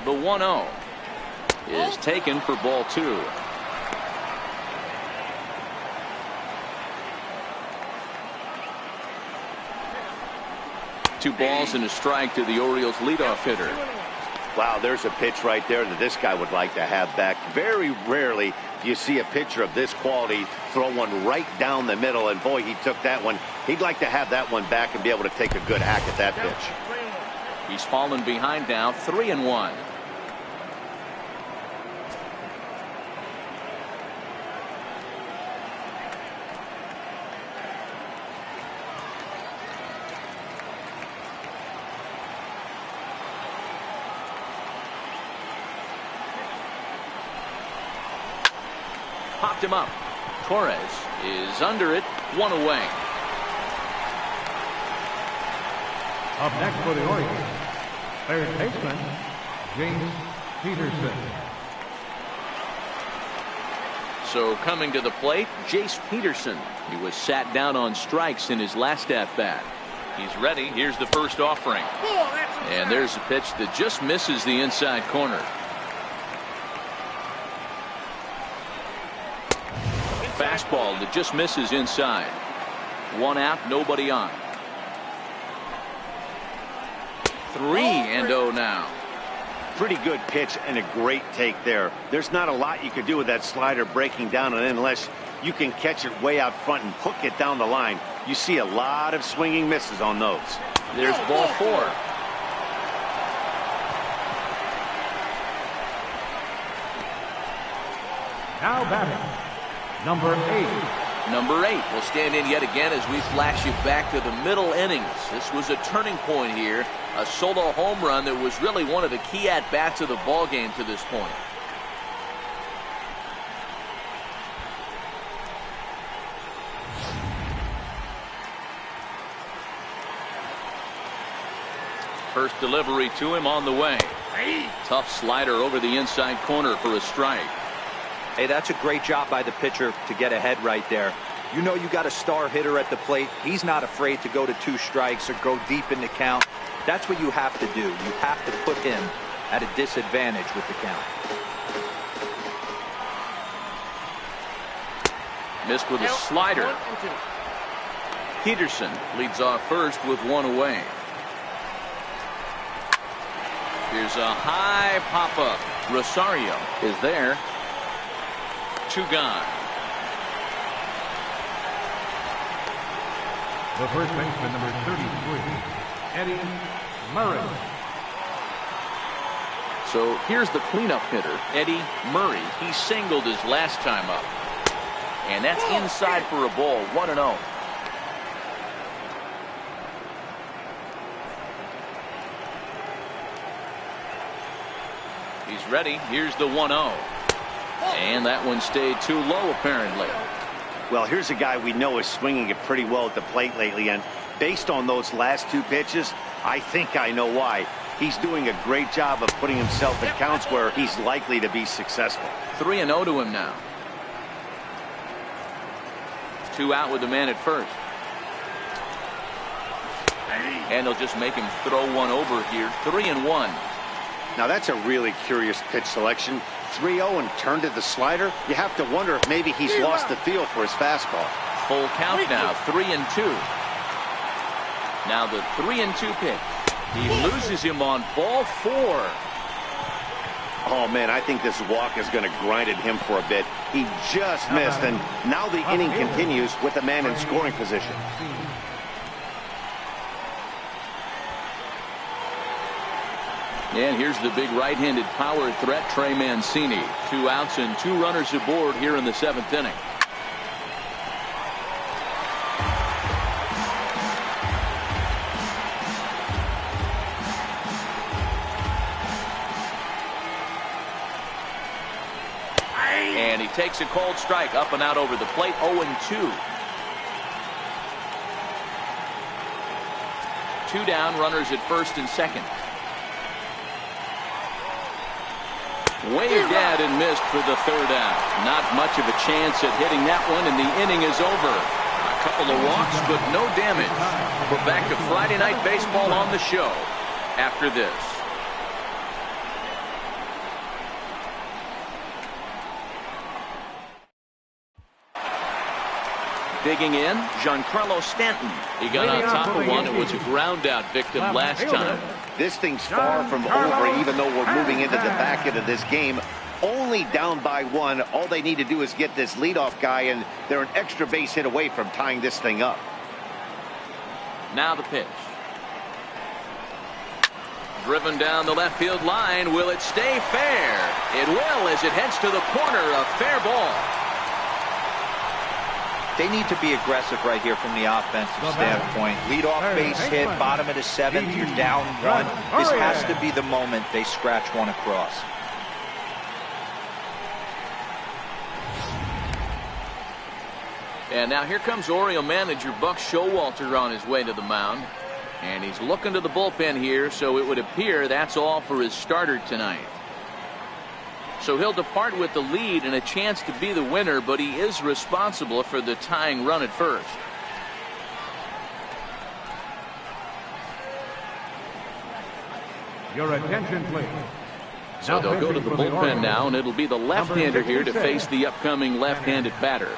The 1-0 is taken for ball 2. 2 balls and a strike to the Orioles leadoff hitter. Wow, there's a pitch right there that this guy would like to have back. Very rarely do you see a pitcher of this quality throw one right down the middle, and boy, he took that one. He'd like to have that one back and be able to take a good hack at that pitch. He's fallen behind now, 3-1. Popped him up. Torres is under it, 1 away. Up next for the Orioles, third baseman, James Peterson. So coming to the plate, Jace Peterson. He was sat down on strikes in his last at-bat. He's ready. Here's the first offering. And there's a pitch that just misses the inside corner. Fastball that just misses inside. 1 out, nobody on. 3-0 now. Pretty good pitch and a great take there. There's not a lot you could do with that slider breaking down, and unless you can catch it way out front and hook it down the line, you see a lot of swinging misses on those. There's ball 4. Now batting, number 8. Number 8 will stand in yet again as we flash you back to the middle innings. This was a turning point here. A solo home run that was really one of the key at-bats of the ball game to this point. First delivery to him on the way. Tough slider over the inside corner for a strike. Hey, that's a great job by the pitcher to get ahead right there. You know you got a star hitter at the plate. He's not afraid to go to 2 strikes or go deep in the count. That's what you have to do. You have to put him at a disadvantage with the count. Missed with a slider. Peterson leads off first with 1 away. Here's a high pop-up. Rosario is there. 2 gone. The first baseman, number 33, Eddie Murray. So here's the cleanup hitter, Eddie Murray. He singled his last time up. And that's inside for a ball, 1-0. He's ready. Here's the 1-0. And that one stayed too low, apparently. Well, here's a guy we know is swinging it pretty well at the plate lately, and based on those last 2 pitches, I think I know why. He's doing a great job of putting himself in counts where he's likely to be successful. 3-0 to him now. 2 out with the man at first. And they'll just make him throw one over here. 3-1. Now that's a really curious pitch selection. 3-0 and turned to the slider. You have to wonder if maybe he's lost the feel for his fastball. Full count now, 3-2. Now the 3-2 pitch. He loses him on ball 4. Oh man, I think this walk is going to grind at him for a bit. He just missed, and now the inning continues with the man in scoring position. And here's the big right-handed power threat, Trey Mancini. 2 outs and 2 runners aboard here in the 7th inning. And he takes a cold strike, up and out over the plate, 0-2. 2 down, runners at first and second. Waved at and missed for the 3rd out. Not much of a chance at hitting that one, and the inning is over. A couple of walks, but no damage. We're back to Friday Night Baseball on the show after this. Digging in, Giancarlo Stanton. He got on top of one and was a ground out victim last time. This thing's far from over, even though we're moving into the back end of this game. Only down by 1. All they need to do is get this leadoff guy, and they're an extra base hit away from tying this thing up. Now the pitch. Driven down the left field line. Will it stay fair? It will, as it heads to the corner. A fair ball. They need to be aggressive right here from the offensive standpoint. Lead off base hit, bottom of the 7th, you're down 1. This has to be the moment they scratch one across. And now here comes Oriole manager Buck Showalter on his way to the mound. And he's looking to the bullpen here, so it would appear that's all for his starter tonight. So he'll depart with the lead and a chance to be the winner, but he is responsible for the tying run at first. Your attention, please. So they'll go to the bullpen now, and it'll be the left-hander here to face the upcoming left-handed batter.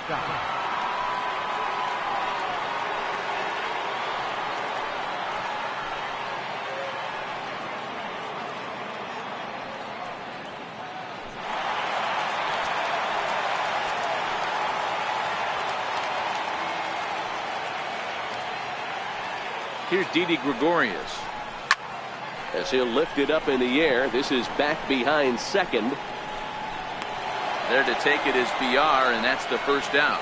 Here's Didi Gregorius. As he'll lift it up in the air. This is back behind second. There to take it is BR, and that's the first out.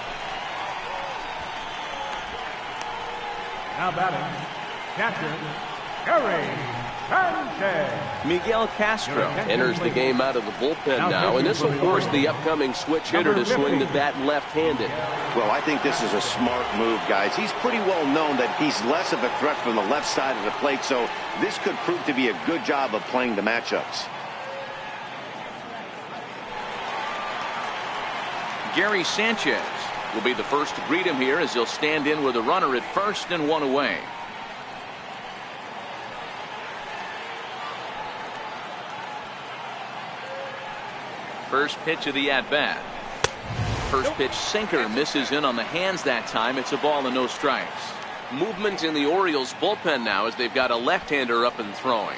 Now batting, catcher, Gary Sanchez. Miguel Castro enters the game out of the bullpen now, and this will force the upcoming switch hitter to swing the bat left-handed. Well, I think this is a smart move, guys. He's pretty well known that he's less of a threat from the left side of the plate, so this could prove to be a good job of playing the matchups. Gary Sanchez will be the first to greet him here as he'll stand in with a runner at first and one away. First pitch of the at-bat. First pitch sinker misses in on the hands that time. It's a ball and no strikes. Movement in the Orioles bullpen now as they've got a left-hander up and throwing.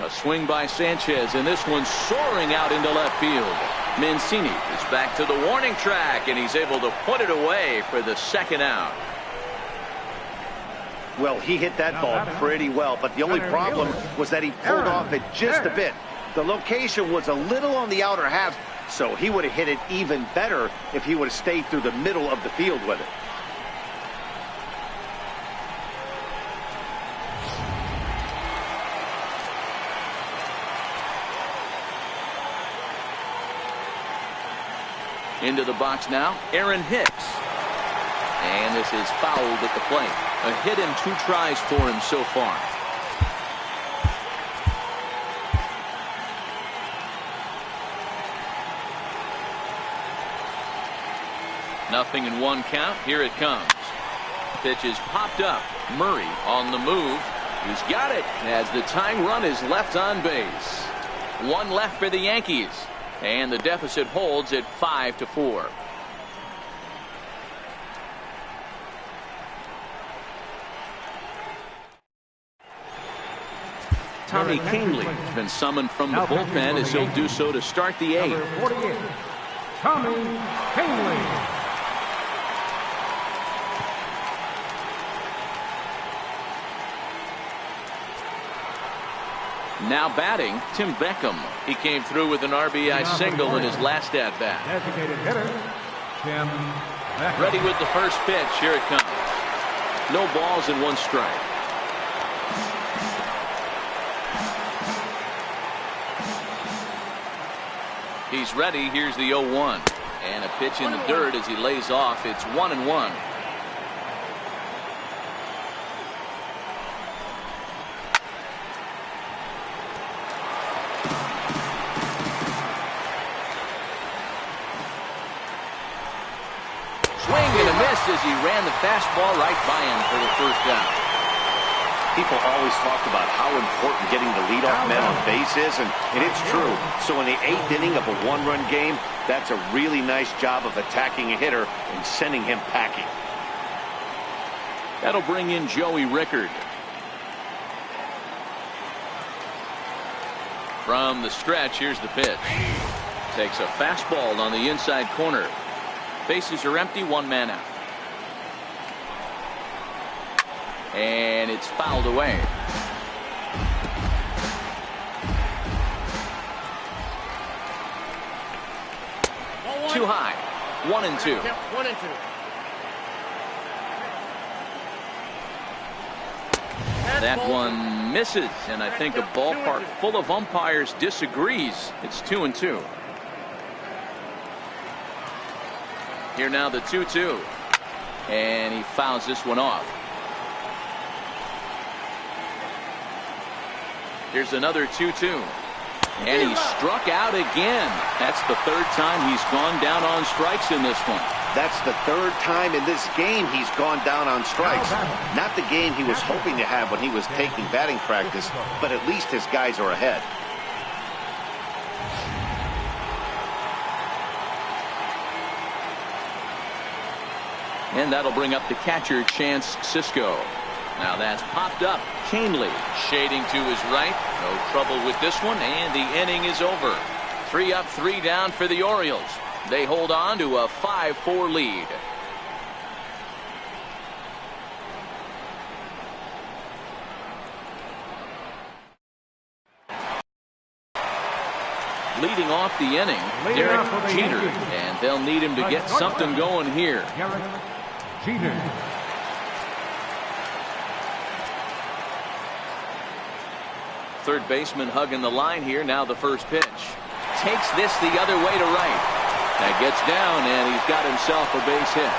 A swing by Sanchez, and this one's soaring out into left field. Mancini is back to the warning track, and he's able to put it away for the second out. Well, he hit that ball pretty well, but the only problem was that he pulled off it just a bit. The location was a little on the outer half, so he would have hit it even better if he would have stayed through the middle of the field with it. Into the box now, Aaron Hicks. And this is fouled at the plate. A hit in 2 tries for him so far. Nothing in 1 count. Here it comes. Pitch is popped up. Murray on the move. He's got it as the tying run is left on base. 1 left for the Yankees. And the deficit holds at 5-4. Tommy Kahnle has been summoned from the bullpen as he'll do so to start the 8th. Number 48, Tommy Kahnle. Now batting, Tim Beckham. He came through with an RBI single in his last at-bat. Designated hitter, Tim Beckham. Ready with the first pitch. Here it comes. No balls and 1 strike. He's ready. Here's the 0-1. And a pitch in the dirt as he lays off. It's 1-1. As he ran the fastball right by him for the first out. People always talk about how important getting the leadoff man on base is, and it's true. So in the 8th inning of a 1-run game, that's a really nice job of attacking a hitter and sending him packing. That'll bring in Joey Rickard. From the stretch, here's the pitch. Takes a fastball on the inside corner. Bases are empty, 1 man out. And it's fouled away. Too high. 1-2. 1-2. That one misses, and I think a ballpark full of umpires disagrees. It's 2-2. Here now the 2-2. And he fouls this one off. Here's another 2-2. And he struck out again. That's the 3rd time he's gone down on strikes in this one. That's the 3rd time in this game he's gone down on strikes. Not the game he was hoping to have when he was taking batting practice, but at least his guys are ahead. And that'll bring up the catcher, Chance Sisco. Now that's popped up. Kahnle shading to his right. No trouble with this one, and the inning is over. 3 up, 3 down for the Orioles. They hold on to a 5-4 lead. Leading off the inning, Derek Jeter, and they'll need him to get something going here. Derek Jeter. Third baseman hugging the line here. Now the first pitch. Takes this the other way to right. That gets down, and he's got himself a base hit.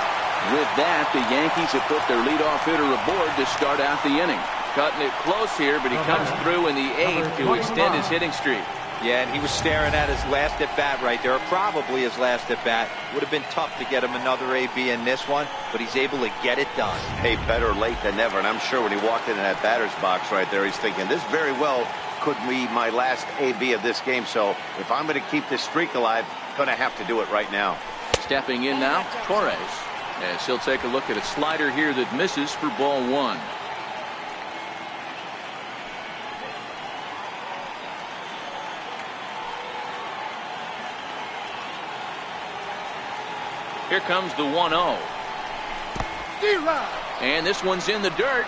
With that, the Yankees have put their leadoff hitter aboard to start out the inning. cutting it close here, but he comes through in the 8th to extend his hitting streak. Yeah, and he was staring at his last at-bat right there, or probably his last at-bat. Would have been tough to get him another AB in this one, but he's able to get it done. Hey, better late than never, and I'm sure when he walked into that batter's box right there, he's thinking, this very well could be my last AB of this game, so if I'm going to keep this streak alive, I'm going to have to do it right now. Stepping in now, Torres, as he'll take a look at a slider here that misses for ball 1. Here comes the 1-0. And this one's in the dirt.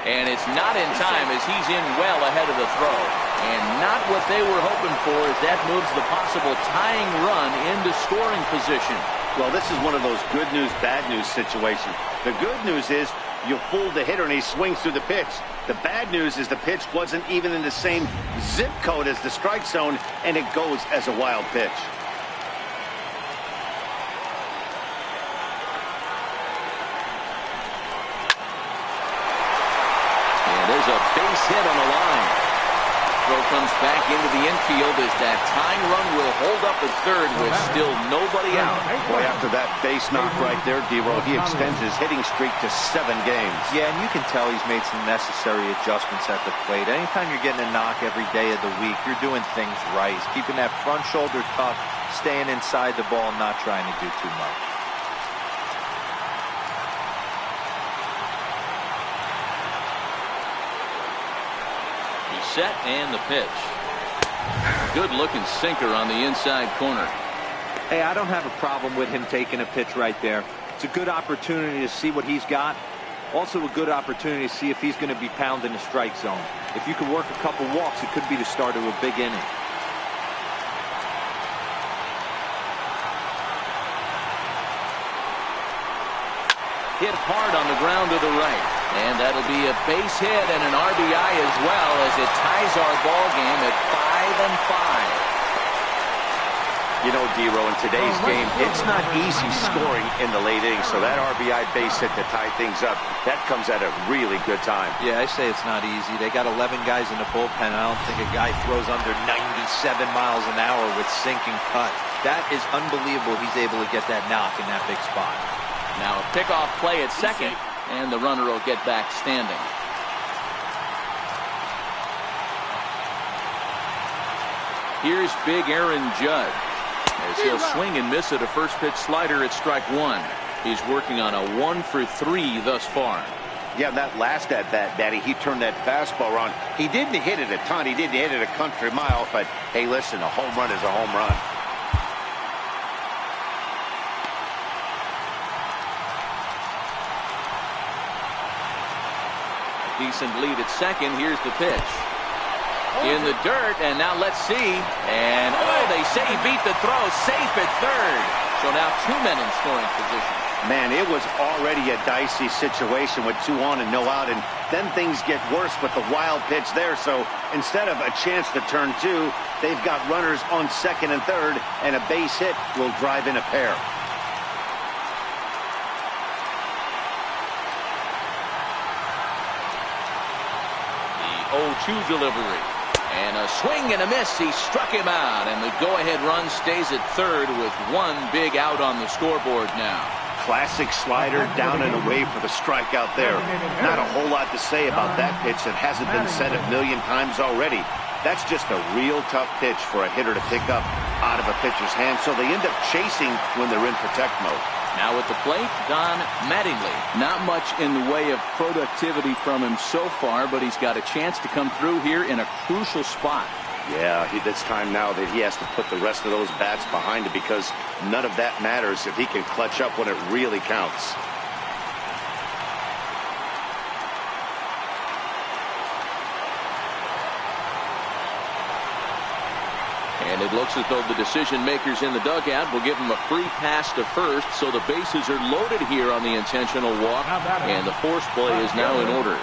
And it's not in time as he's in well ahead of the throw. And not what they were hoping for as that moves the possible tying run into scoring position. Well, this is one of those good news, bad news situations. The good news is you fooled the hitter and he swings through the pitch. The bad news is the pitch wasn't even in the same zip code as the strike zone, and it goes as a wild pitch. There's a base hit on the line. Throw comes back into the infield as that tying run will hold up at third with still nobody out. Boy, after that base knock right there, D-Row, he extends his hitting streak to 7 games. Yeah, and you can tell he's made some necessary adjustments at the plate. Anytime you're getting a knock every day of the week, you're doing things right. He's keeping that front shoulder tucked, staying inside the ball, not trying to do too much. Set and the pitch. Good looking sinker on the inside corner. Hey, I don't have a problem with him taking a pitch right there. It's a good opportunity to see what he's got. Also a good opportunity to see if he's going to be pounding the strike zone. If you can work a couple walks, it could be the start of a big inning. Hit hard on the ground to the right. And that'll be a base hit and an RBI as well as it ties our ball game at 5-5. You know, D-Row, in today's game, it's not easy scoring in the late innings, so that RBI base hit to tie things up, that comes at a really good time. Yeah, I say it's not easy. They got 11 guys in the bullpen. I don't think a guy throws under 97 miles an hour with sinking cut. That is unbelievable he's able to get that knock in that big spot. Now a pickoff play at second, and the runner will get back standing. Here's big Aaron Judge as he'll swing and miss at a first pitch slider at strike 1. He's working on a 1-for-3 thus far. Yeah, that last at bat, Daddy, he turned that fastball around. He didn't hit it a ton. He didn't hit it a country mile, but hey, listen, a home run is a home run. Decent lead at second. Here's the pitch. In the dirt, and now let's see. And, oh, they say he beat the throw. Safe at third. So now 2 men in scoring position. Man, it was already a dicey situation with 2 on and no out, and then things get worse with the wild pitch there. So instead of a chance to turn 2, they've got runners on second and third, and a base hit will drive in a pair. The 0-2 delivery. And a swing and a miss. He struck him out, and the go-ahead run stays at third with 1 big out on the scoreboard now. Classic slider down and away for the strikeout there. Not a whole lot to say about that pitch that hasn't been said a million times already. That's just a real tough pitch for a hitter to pick up out of a pitcher's hand, so they end up chasing when they're in protect mode. Now at the plate, Don Mattingly. Not much in the way of productivity from him so far, but he's got a chance to come through here in a crucial spot. Yeah, it's time now that he has to put the rest of those bats behind him, because none of that matters if he can clutch up when it really counts. And it looks as though the decision makers in the dugout will give him a free pass to first, so the bases are loaded here on the intentional walk, and the force play is now in order.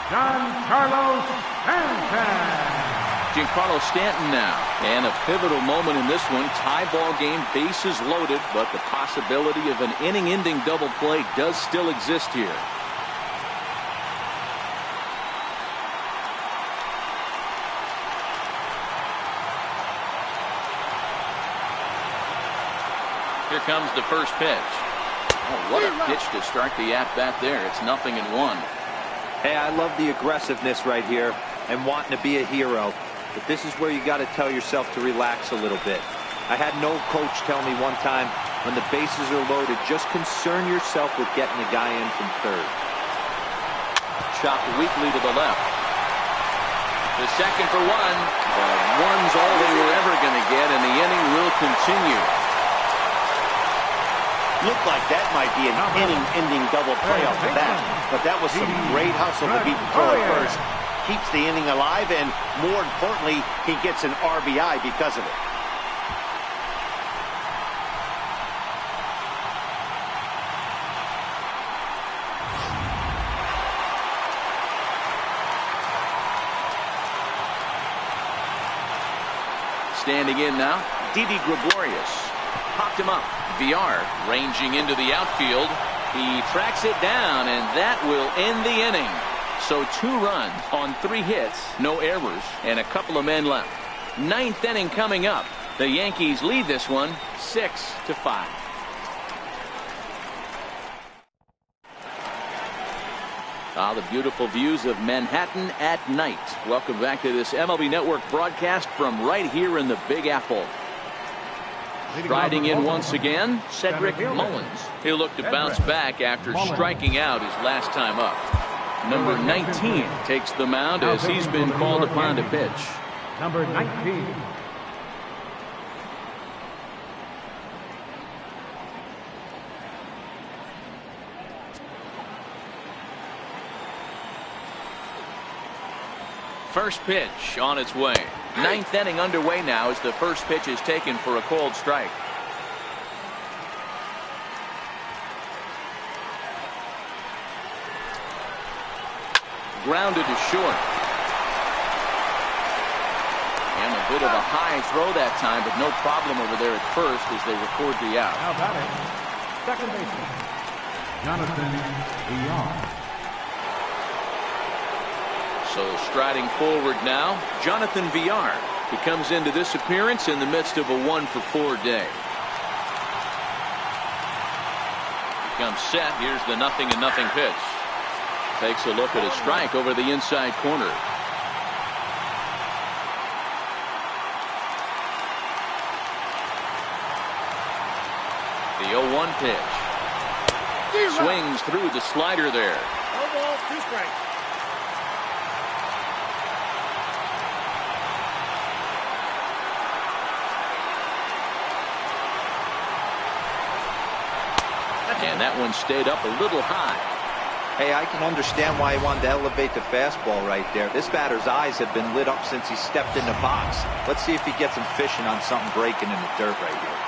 Giancarlo Stanton. Giancarlo Stanton now, and a pivotal moment in this one. Tie ball game, bases loaded, but the possibility of an inning-ending double play does still exist here. Here comes the first pitch. Oh, what a pitch to start the at-bat there. It's 0-1. Hey, I love the aggressiveness right here and wanting to be a hero. But this is where you got to tell yourself to relax a little bit. I had an old coach tell me one time, when the bases are loaded, just concern yourself with getting the guy in from third. Chopped weakly to the left. The second for one. But one's all they were ever going to get, and the inning will continue. Looked like that might be an inning-ending double play off the bat, but that was some great hustle to beat the throw at first. Keeps the inning alive, and more importantly, he gets an RBI because of it. Standing in now, Didi Gregorius. Popped him up. VR ranging into the outfield. He tracks it down, and that will end the inning. So 2 runs on 3 hits, no errors, and a couple of men left. 9th inning coming up. The Yankees lead this one 6-5. The beautiful views of Manhattan at night. Welcome back to this MLB Network broadcast from right here in the Big Apple. Riding in once again, Cedric Mullins. He'll look to bounce back after striking out his last time up. Number 19 takes the mound as he's been called upon to pitch. Number 19. First pitch on its way. 9th inning underway now as the first pitch is taken for a called strike. Grounded to short. And a bit of a high throw that time, but no problem over there at first as they record the out. How about it? Second baseman, Jonathan VR. So striding forward now, Jonathan VR. He comes into this appearance in the midst of a 1-for-4 day. He comes set. Here's the 0-0 pitch. Takes a look at a strike over the inside corner. The 0-1 pitch. Swings through the slider there. No balls, 2 strikes. And that one stayed up a little high. Hey, I can understand why he wanted to elevate the fastball right there. This batter's eyes have been lit up since he stepped in the box. Let's see if he gets him fishing on something breaking in the dirt right here.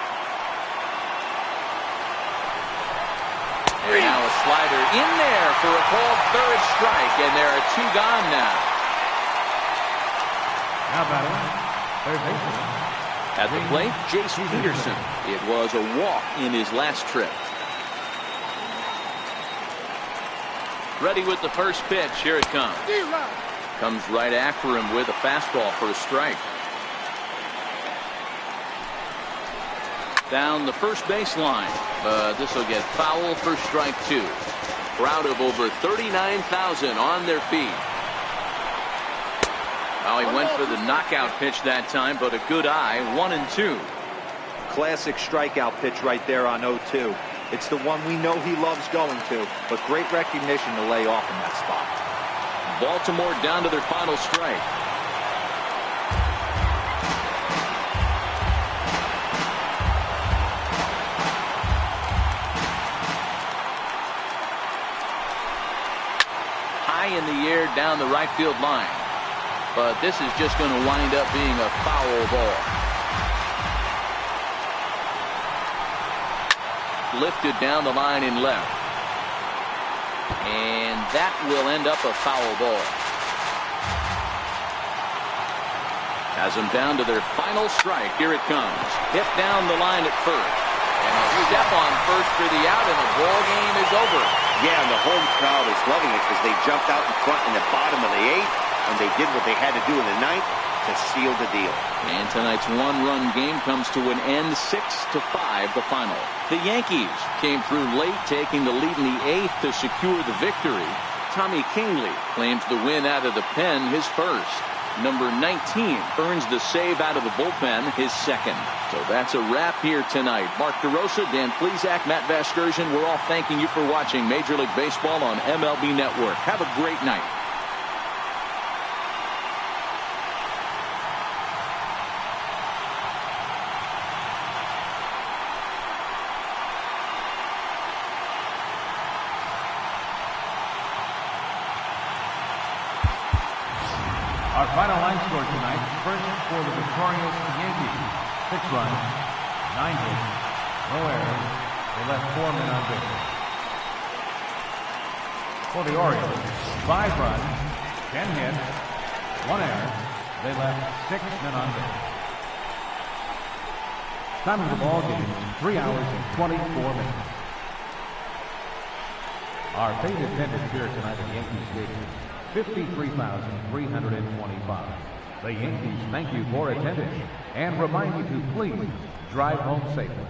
And now a slider in there for a called third strike, and there are 2 gone now. How about it? Third baseman. At the plate, Jace Peterson. It was a walk in his last trip. Ready with the first pitch. Here it comes. Comes right after him with a fastball for a strike. Down the first baseline. This will get foul for strike 2. Crowd of over 39,000 on their feet. Well, he went for the knockout pitch that time, but a good eye. 1-2. Classic strikeout pitch right there on 0-2. It's the one we know he loves going to, but great recognition to lay off in that spot. Baltimore down to their final strike. High in the air down the right field line. But this is just going to wind up being a foul ball. Lifted down the line in left. And that will end up a foul ball. Has them down to their final strike. Here it comes. Hit down the line at first. And a step on first for the out, and the ball game is over. Yeah, and the home crowd is loving it because they jumped out in front in the bottom of the 8th, and they did what they had to do in the 9th. to seal the deal. And tonight's one-run game comes to an end, 6-5 the final. The Yankees came through late, taking the lead in the 8th to secure the victory. Tommy Kingley claims the win out of the pen, his first. Number 19 earns the save out of the bullpen, his second. So that's a wrap here tonight. Mark DeRosa, Dan Plesac, Matt Vasgersian, we're all thanking you for watching Major League Baseball on MLB Network. Have a great night. Our final line score tonight, first for the victorious Yankees, 6 runs, 9 hits, no errors. They left 4 men on base. For the Orioles, 5 runs, 10 hits, 1 error. They left 6 men on base. Time of the ball game, 3 hours and 24 minutes. Our paid attendance here tonight at Yankee Stadium, 53,325. The Yankees thank you for attending and remind you to please drive home safely.